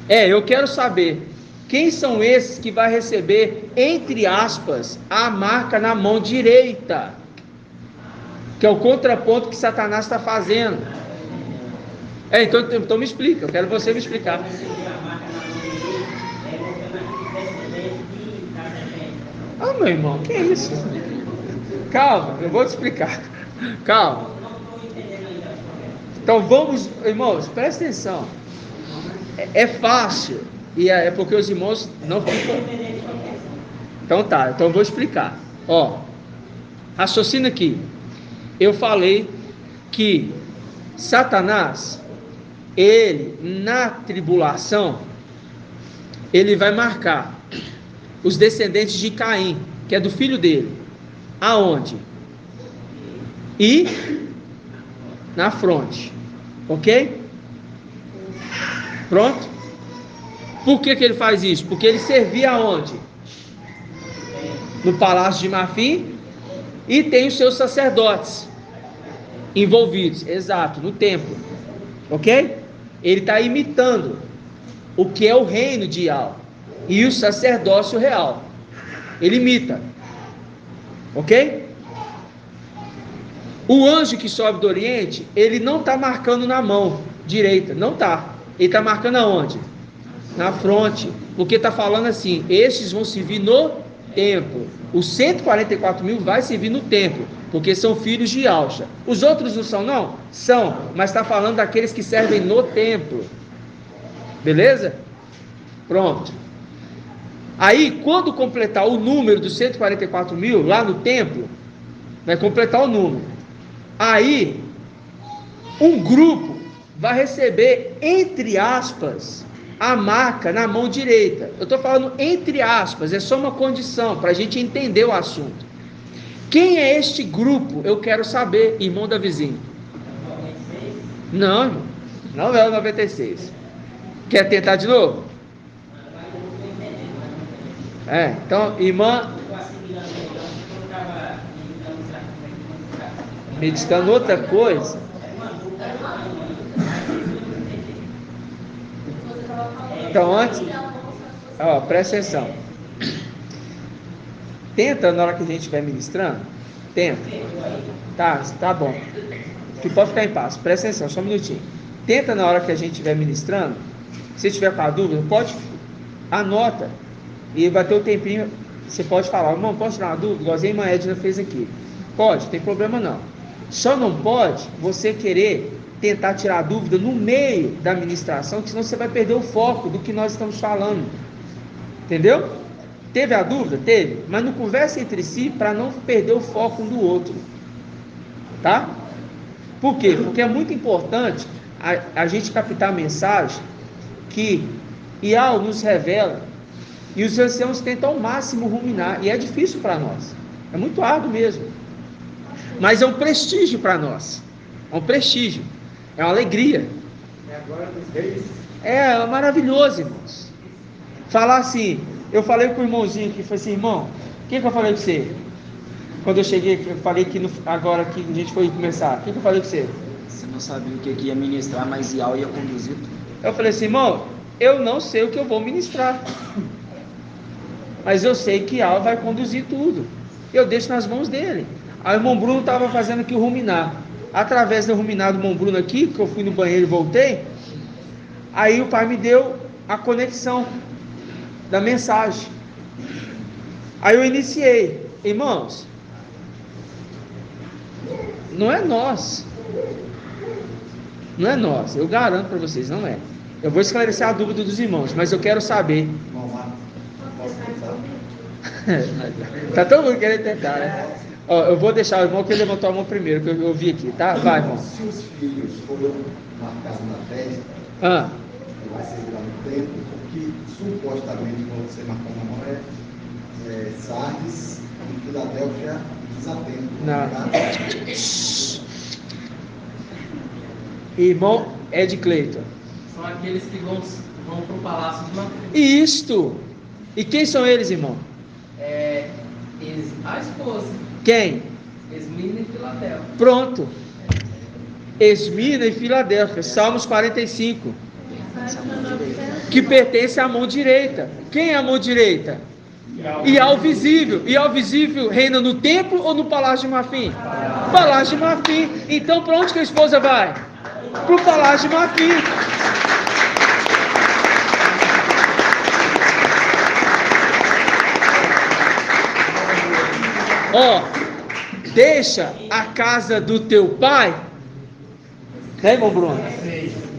Eu quero saber quem são esses que vai receber, entre aspas, a marca na mão direita, que é o contraponto que Satanás está fazendo. Então me explica, eu quero você me explicar. Ah, meu irmão, que é isso? Calma, eu vou te explicar. Calma. Então vamos, irmãos, presta atenção. É fácil, e é porque os irmãos não ficam. Então tá, então eu vou explicar. Raciocina aqui. Eu falei que Satanás, ele na tribulação, ele vai marcar os descendentes de Caim, que é do filho dele. Aonde? E na fronte. Ok? Pronto? Por que ele faz isso? Porque ele servia aonde? No palácio de Marfim, e tem os seus sacerdotes envolvidos, exato, no templo, ok? Ele está imitando o que é o reino de Ial e o sacerdócio real, ele imita, ok? O anjo que sobe do Oriente, ele não está marcando na mão direita, não está. Ele está marcando aonde? Na fronte, porque está falando assim, estes vão servir no templo. Os 144.000 vai servir no templo, porque são filhos de Yahshua. Os outros não são, não? São, mas está falando daqueles que servem no templo. Beleza? Pronto. Aí, quando completar o número dos 144.000 lá no templo, vai completar o número. Aí, um grupo vai receber, entre aspas, a marca na mão direita. Eu estou falando entre aspas, é só uma condição para a gente entender o assunto. Quem é este grupo? Eu quero saber, irmão Davizinho. Não, irmão, não é o 96. Quer tentar de novo? Então, irmã, meditando outra coisa. Então, antes, presta atenção. Tenta, na hora que a gente estiver ministrando, tenta. Tá bom. Tu pode ficar em paz, presta atenção, só um minutinho. Tenta na hora que a gente estiver ministrando, se tiver com a dúvida, pode, anota, e vai ter um tempinho, você pode falar, irmão, posso tirar uma dúvida? Igualzinho a irmã Edna fez aqui. Pode, não tem problema não. Só não pode você querer tentar tirar a dúvida no meio da ministração, que senão você vai perder o foco do que nós estamos falando. Entendeu? Teve a dúvida? Teve. Mas não conversa entre si para não perder o foco um do outro. Tá? Por quê? Porque é muito importante a gente captar a mensagem que Ial nos revela, e os anciãos tentam ao máximo ruminar, e é difícil para nós. É muito árduo mesmo. Mas é um prestígio para nós. É um prestígio. É uma alegria. É maravilhoso, irmãos. Falar assim, eu falei com o irmãozinho que foi assim, irmão, o que eu falei com você? Quando eu cheguei, eu falei que agora que a gente foi começar, o que eu falei com você? Você não sabia o que ia ministrar, mas Ial ia conduzir tudo. Eu falei assim, irmão, eu não sei o que eu vou ministrar, mas eu sei que Ial vai conduzir tudo. Eu deixo nas mãos dele. Aí o irmão Bruno estava fazendo aqui o ruminar. Através do ruminar do irmão Bruno aqui, que eu fui no banheiro e voltei, aí o pai me deu a conexão da mensagem. Aí eu iniciei. Irmãos, não é nós. Não é nós. Eu garanto para vocês, não é. Eu vou esclarecer a dúvida dos irmãos, mas eu quero saber. Tá todo mundo querendo tentar, né? Ó, eu vou deixar o irmão que levantou a mão primeiro, que eu vi aqui, tá? Vai, irmão. Se os filhos foram marcados na testa, vai ser lá no tempo, que supostamente, quando você marcou na mão, é Sardes e Filadélfia desatento. Não. Irmão Ed Cleiton. São aqueles que vão para o palácio de Macri. Isto! E quem são eles, irmão? A esposa. Quem? Esmina e Filadélfia. Pronto. Esmina e Filadélfia. Salmos 45. Que pertence à mão direita. Quem é a mão direita? Ial visível. Ial visível reina no templo ou no palácio de Marfim? Palácio de Marfim. Então para onde que a esposa vai? Para o palácio de Marfim. Ó, deixa a casa do teu pai, né, irmão Bruno?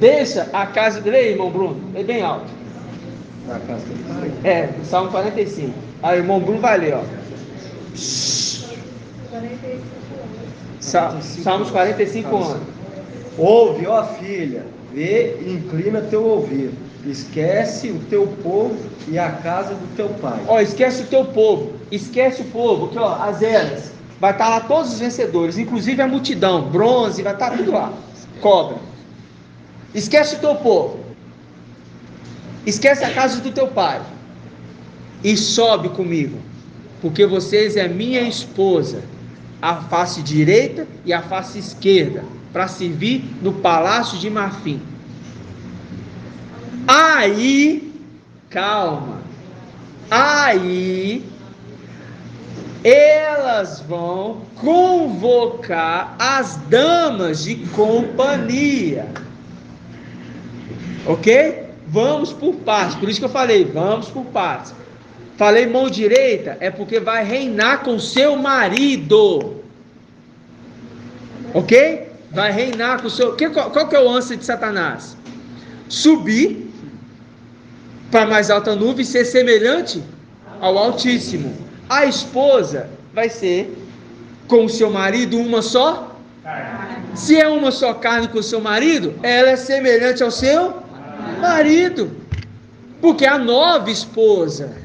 Deixa a casa dele, irmão Bruno, é bem alto. Da casa do pai? Salmo 45. Aí, irmão Bruno vai ler, ó. 45 Salmos 45 anos. Ouve, ó filha, vê e inclina teu ouvido. Esquece o teu povo e a casa do teu pai. Ó, esquece o teu povo. Esquece o povo. Aqui, ó, as eras. Vai estar lá todos os vencedores, inclusive a multidão. Bronze, vai estar tudo lá. Cobra. Esquece o teu povo. Esquece a casa do teu pai. E sobe comigo. Porque vocês é minha esposa. A face direita e a face esquerda. Para servir no palácio de Marfim. Aí, calma, aí elas vão convocar as damas de companhia, ok? Vamos por partes, por isso que eu falei, vamos por partes. Falei mão direita, é porque vai reinar com seu marido, ok? Vai reinar com seu... Qual que é o ânsia de Satanás? Subir para mais alta nuvem e ser semelhante ao Altíssimo. A esposa vai ser com o seu marido uma só carne. Se é uma só carne com o seu marido, ela é semelhante ao seu marido. Porque a nova esposa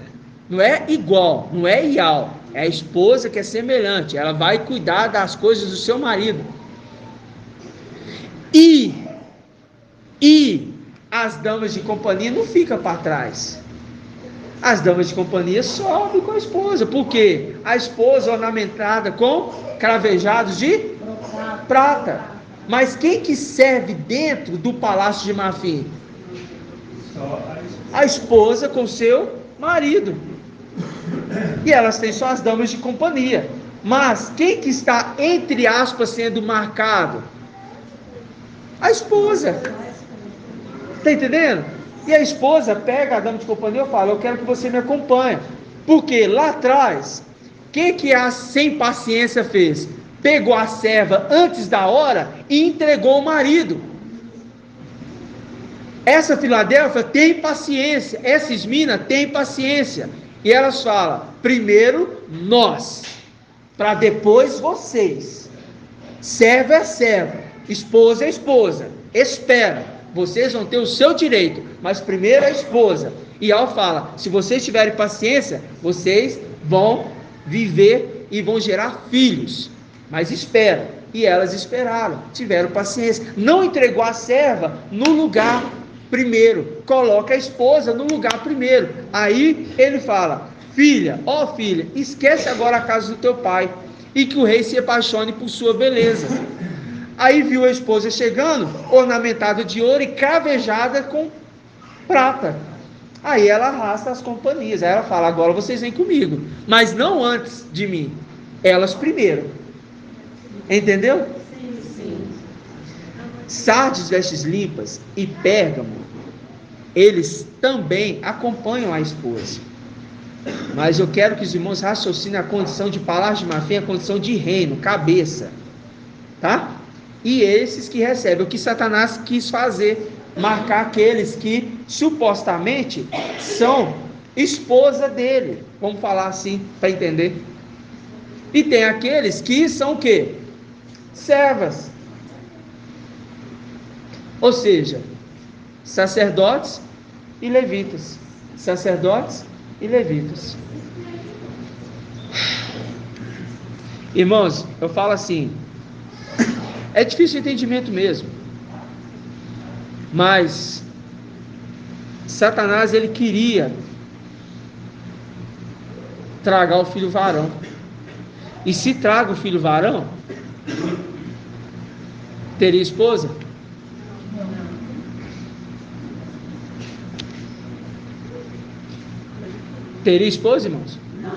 não é igual, não é Ial, é a esposa que é semelhante. Ela vai cuidar das coisas do seu marido. E as damas de companhia não ficam para trás. As damas de companhia sobem com a esposa. Por quê? A esposa ornamentada com cravejados de prata. Mas quem que serve dentro do palácio de Marfim? A esposa com seu marido. E elas têm só as damas de companhia. Mas quem que está, entre aspas, sendo marcado A esposa. Está entendendo? E a esposa pega a dama de companhia e fala: eu quero que você me acompanhe. Porque lá atrás, o que a sem paciência fez? Pegou a serva antes da hora e entregou o marido. Essa Filadélfia tem paciência, essa Esmina tem paciência. E elas falam: primeiro nós, para depois vocês. Serva é serva, esposa é esposa. Espera, vocês vão ter o seu direito, mas primeiro a esposa. E ela fala: se vocês tiverem paciência, vocês vão viver e vão gerar filhos. Mas espera. E elas esperaram, tiveram paciência. Não entregou a serva no lugar primeiro, coloca a esposa no lugar primeiro. Aí ele fala: filha, ó filha, esquece agora a casa do teu pai, e que o rei se apaixone por sua beleza. Aí viu a esposa chegando, ornamentada de ouro e cravejada com prata. Aí ela arrasta as companhias. Aí ela fala: agora vocês vêm comigo, mas não antes de mim, elas primeiro. Entendeu? Sim. Sardes, vestes limpas e Pérgamo, eles também acompanham a esposa. Mas eu quero que os irmãos raciocinem a condição de palácio de Mafé, a condição de reino, cabeça, tá? E esses que recebem, o que Satanás quis fazer, marcar aqueles que supostamente são esposa dele, vamos falar assim para entender. E tem aqueles que são o quê? Servas. Ou seja, sacerdotes e levitas. Sacerdotes e levitas. Irmãos, eu falo assim, é difícil o entendimento mesmo, mas Satanás, ele queria tragar o filho varão. E se traga o filho varão, teria esposa? Teria esposa, irmãos? Não.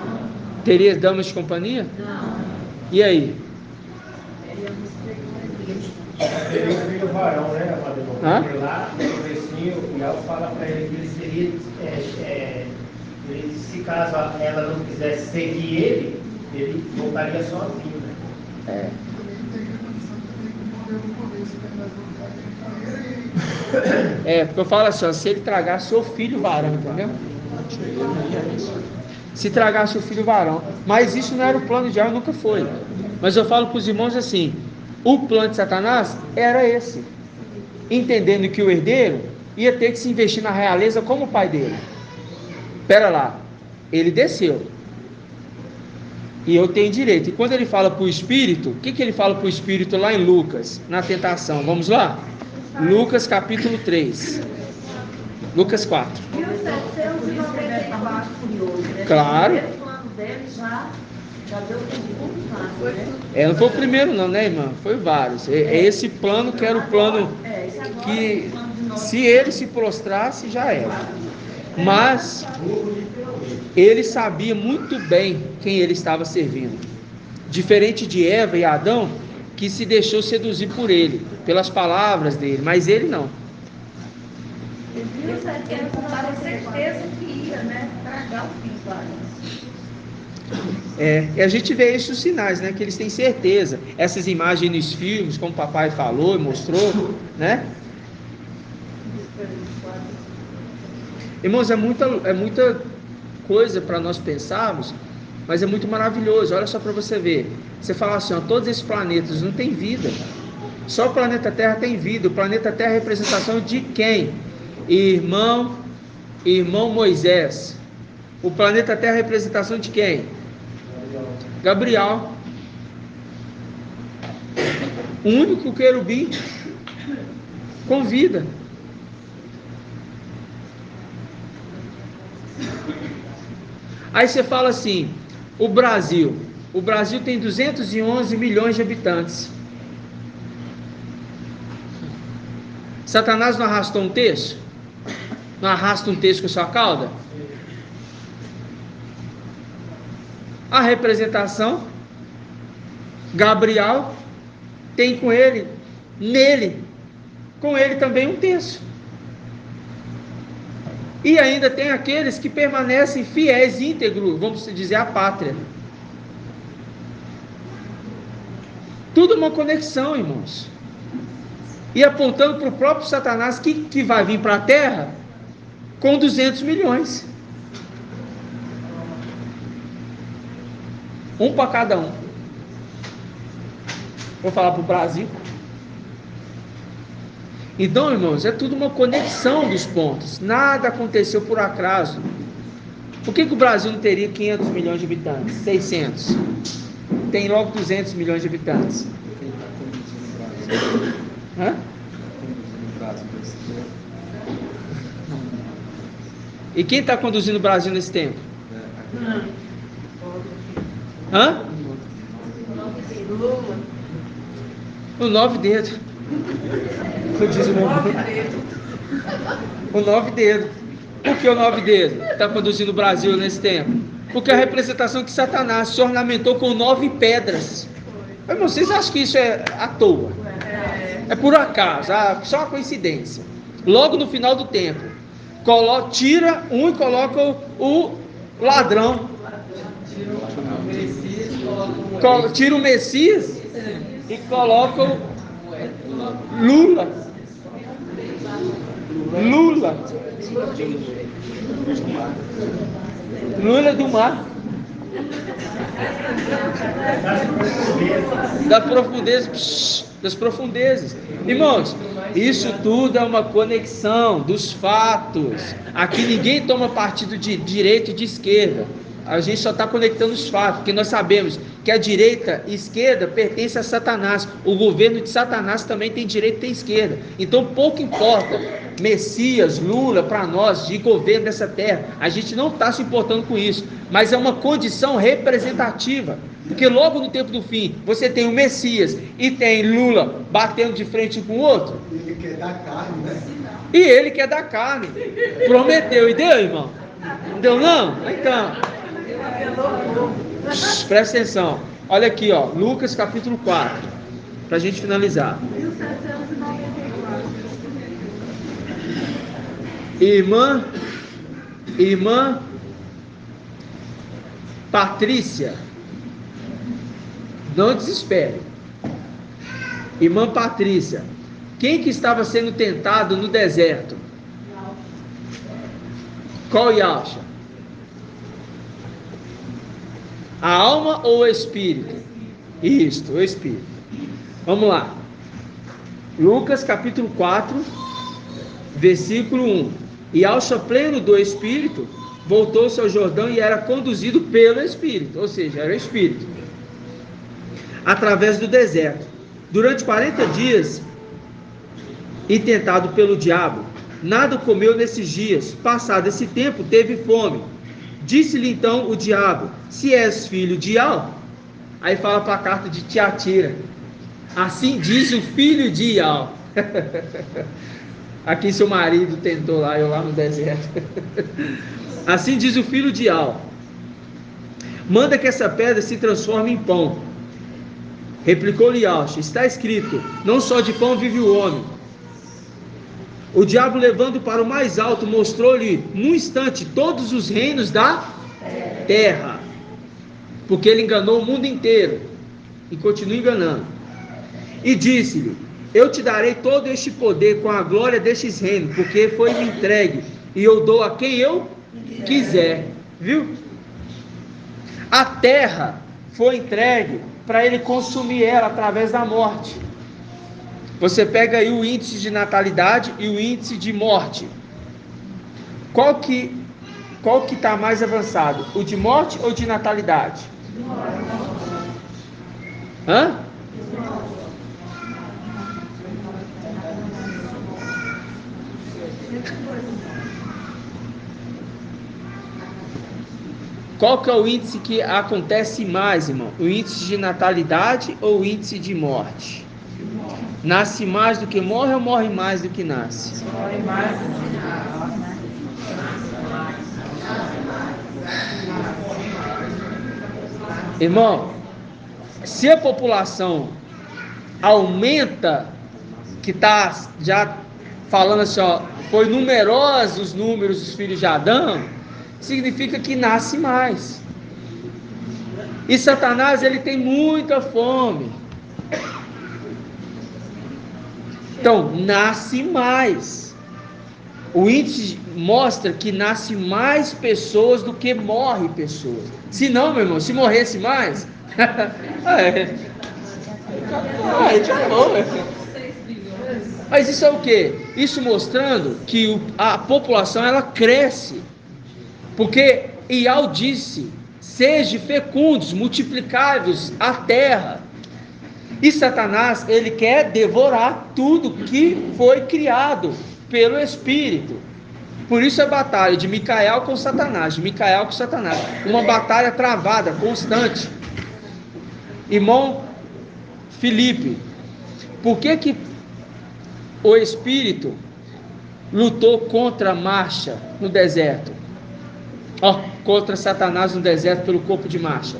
Teria damas de companhia? Não. E aí? Teria um filho varão, né, Padre? Porque lá no comecinho, o Piau fala para ele que ele seria, se caso ela não quisesse seguir ele voltaria sozinho, né? Porque eu falo assim, ó, se ele tragasse o filho varão, entendeu? Se tragasse o filho varão. Mas isso não era o plano de Deus, nunca foi. Mas eu falo para os irmãos assim, o plano de Satanás era esse. Entendendo que o herdeiro ia ter que se investir na realeza como o pai dele. Espera lá, ele desceu. E eu tenho direito. E quando ele fala para o Espírito, o que ele fala para o Espírito lá em Lucas, na tentação? Vamos lá? Lucas capítulo 3. Lucas 4. 1794. Claro. Não foi o primeiro não, né, irmã? Foi vários. É esse plano que era o plano que, se ele se prostrasse, já era. Mas ele sabia muito bem quem ele estava servindo. Diferente de Eva e Adão, que se deixou seduzir por ele, pelas palavras dele, mas ele não. Ele estava certeza que ia, né, tragar o filho varão. E a gente vê esses sinais, né, que eles têm certeza. Essas imagens nos filmes, como o papai falou e mostrou, né? Irmãos, é muita coisa para nós pensarmos, mas é muito maravilhoso. Olha só para você ver. Você fala assim, ó, todos esses planetas não têm vida. Só o planeta Terra tem vida. O planeta Terra é a representação de quem? Irmão Moisés. O planeta Terra é a representação de quem? Gabriel. O único querubim com vida. Aí você fala assim, o Brasil tem 211 milhões de habitantes. Satanás não arrastou um terço? Não arrasta um terço com sua cauda? A representação, Gabriel tem com ele, nele, com ele também 1/3. E ainda tem aqueles que permanecem fiéis, íntegros, vamos dizer, à pátria. Tudo uma conexão, irmãos. E apontando para o próprio Satanás que vai vir para a terra com 200 milhões. Um para cada um. Vou falar para o Brasil. Então, irmãos, é tudo uma conexão dos pontos. Nada aconteceu por acaso. Por que o Brasil não teria 500 milhões de habitantes? 600. Tem logo 200 milhões de habitantes. Hã? E quem está conduzindo o Brasil nesse tempo? Hã? O 9 dedos. O 9 dedos. Por que o 9 dedos está conduzindo o Brasil nesse tempo? Porque a representação que Satanás se ornamentou com 9 pedras. Mas vocês acham que isso é à toa? É por acaso, só uma coincidência. Logo no final do tempo, tira um e coloca o ladrão. Tira o Messias e coloca o Lula. Lula do mar. Das profundezas. Irmãos, isso tudo é uma conexão dos fatos. Aqui ninguém toma partido de direita e de esquerda. A gente só está conectando os fatos, porque nós sabemos que a direita e a esquerda pertence a Satanás. O governo de Satanás também tem direita e esquerda. Então pouco importa Messias, Lula, para nós, de governo dessa terra. A gente não está se importando com isso, mas é uma condição representativa. Porque logo no tempo do fim, você tem o Messias e tem Lula batendo de frente com o outro. Ele quer dar carne, né? E ele quer dar carne. Prometeu e deu, irmão? Não deu não? Então, presta atenção. Olha aqui, ó, Lucas capítulo 4, para a gente finalizar. 1794. Irmã Patrícia, não desespere. Irmã Patrícia, quem que estava sendo tentado no deserto? Qual Yasha? A alma ou o espírito? Isto, o espírito. Vamos lá. Lucas capítulo 4, versículo 1. E ao pleno do espírito, voltou-se ao Jordão e era conduzido pelo espírito, ou seja, era o espírito, através do deserto, durante 40 dias, e tentado pelo diabo. Nada comeu nesses dias. Passado esse tempo, teve fome. Disse-lhe então o diabo: se és filho de Ial. Aí fala para a carta de Tiatira: assim diz o filho de Ial. Aqui seu marido tentou lá, eu lá no deserto. Assim diz o filho de Ial: manda que essa pedra se transforme em pão. Replicou-lhe Ial: está escrito, não só de pão vive o homem. O diabo, levando para o mais alto, mostrou-lhe num instante todos os reinos da terra, porque ele enganou o mundo inteiro e continua enganando. E disse-lhe: eu te darei todo este poder com a glória destes reinos, porque foi-me entregue e eu dou a quem eu quiser. Viu? A terra foi entregue para ele consumir ela através da morte. Você pega aí o índice de natalidade e o índice de morte. Qual que está mais avançado? O de morte ou de natalidade? Hã? Qual que é o índice que acontece mais, irmão? O índice de natalidade ou o índice de morte? Nasce mais do que morre ou morre mais do que nasce? Morre mais do que nasce. Irmão, se a população aumenta que está já falando assim, ó, foi numerosos os números dos filhos de Adão, significa que nasce mais. E Satanás, ele tem muita fome. Então, nasce mais. O índice mostra que nasce mais pessoas do que morre pessoas. Se não, meu irmão, se morresse mais, acabou. Mas isso é o quê? Isso mostrando que a população, ela cresce. Porque Ial disse: sejam fecundos, multiplicai-vos a terra. E Satanás, ele quer devorar tudo que foi criado pelo Espírito. Por isso a batalha de Micael com Satanás, de Micael com Satanás, uma batalha travada, constante. Irmão Felipe, por que o Espírito lutou contra a marcha no deserto? Contra Satanás no deserto pelo corpo de marcha.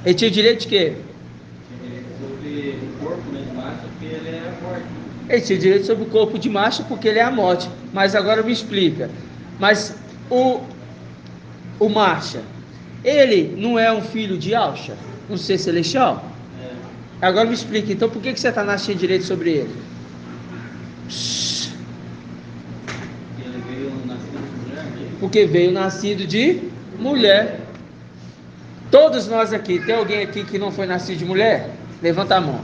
Ele tinha direito de quê? Sobre o corpo de marcha, porque ele é a morte. Ele tinha direito sobre o corpo de marcha porque ele é a morte. Mas agora me explica. Mas o marcha, ele não é um filho de Alcha? Um ser celestial? Agora me explica, então por que Satanás tinha direito sobre ele? Ele veio nascido de mulher? Porque veio nascido de mulher. Todos nós aqui, tem alguém aqui que não foi nascido de mulher? Levanta a mão.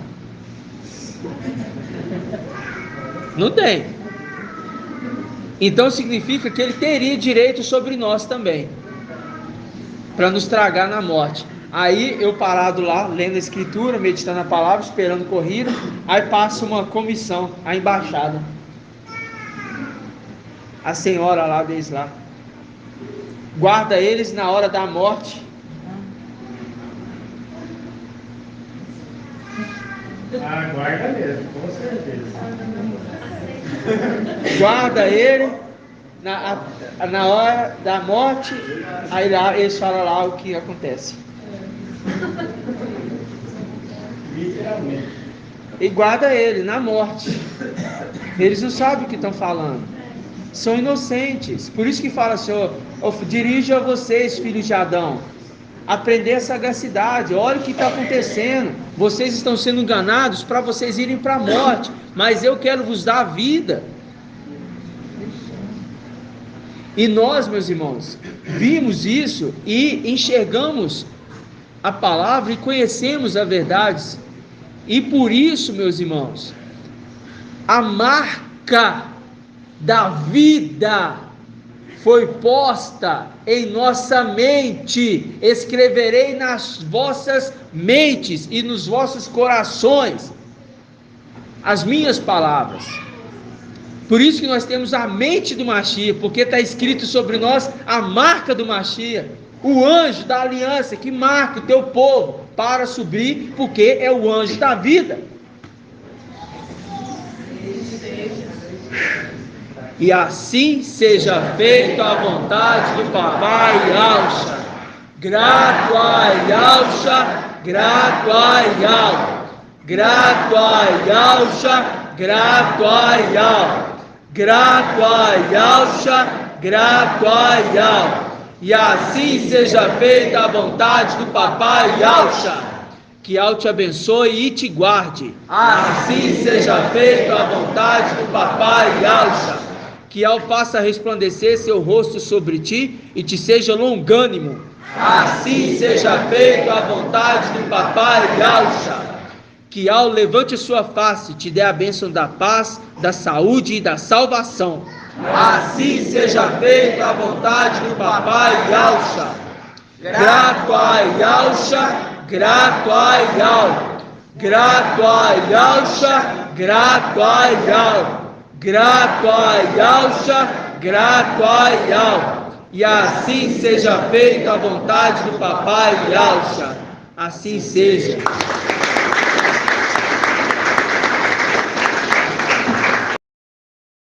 Não tem. Então significa que ele teria direito sobre nós também, para nos tragar na morte. Aí eu parado lá, lendo a escritura, meditando a palavra, esperando corrida, aí passa uma comissão, a embaixada, a senhora lá deles lá, guarda eles na hora da morte. Guarda mesmo, com certeza. Guarda ele na hora da morte. Aí lá eles falam lá o que acontece. Literalmente. E guarda ele na morte. Eles não sabem o que estão falando. São inocentes. Por isso que fala, Senhor, dirijo a vocês, filhos de Adão, aprender a sagacidade. Olha o que está acontecendo. Vocês estão sendo enganados para vocês irem para a morte, mas eu quero vos dar a vida. E nós, meus irmãos, vimos isso e enxergamos a palavra e conhecemos a verdade. E por isso, meus irmãos, a marca da vida foi posta em nossa mente. Escreverei nas vossas mentes e nos vossos corações as minhas palavras. Por isso que nós temos a mente do Mashiach, porque está escrito sobre nós a marca do Mashiach, o anjo da aliança que marca o teu povo para subir, porque é o anjo da vida. E assim seja feita a vontade do Papai Yahusha. Grato a Yahusha, grato a Yahusha, grato a Yahusha, grato a Yahusha, grato a Yahusha, grato a Yahusha. E assim seja feita a vontade do Papai Yahusha. Que Yahweh te abençoe e te guarde. Assim seja feita a vontade do Papai Yahusha. Que Yahweh faça resplandecer seu rosto sobre ti e te seja longânimo. Assim seja feita a vontade do Papai Yahusha. Que Yahweh levante a sua face e te dê a bênção da paz, da saúde e da salvação. Assim seja feita a vontade do Papai Yahusha. Grato a Yahusha, grato a Yahweh, grato a Yahusha, grato a Yahweh, grato a Yahusha, grato a Yahweh. E assim seja feita a vontade do Papai Yahusha. Assim seja.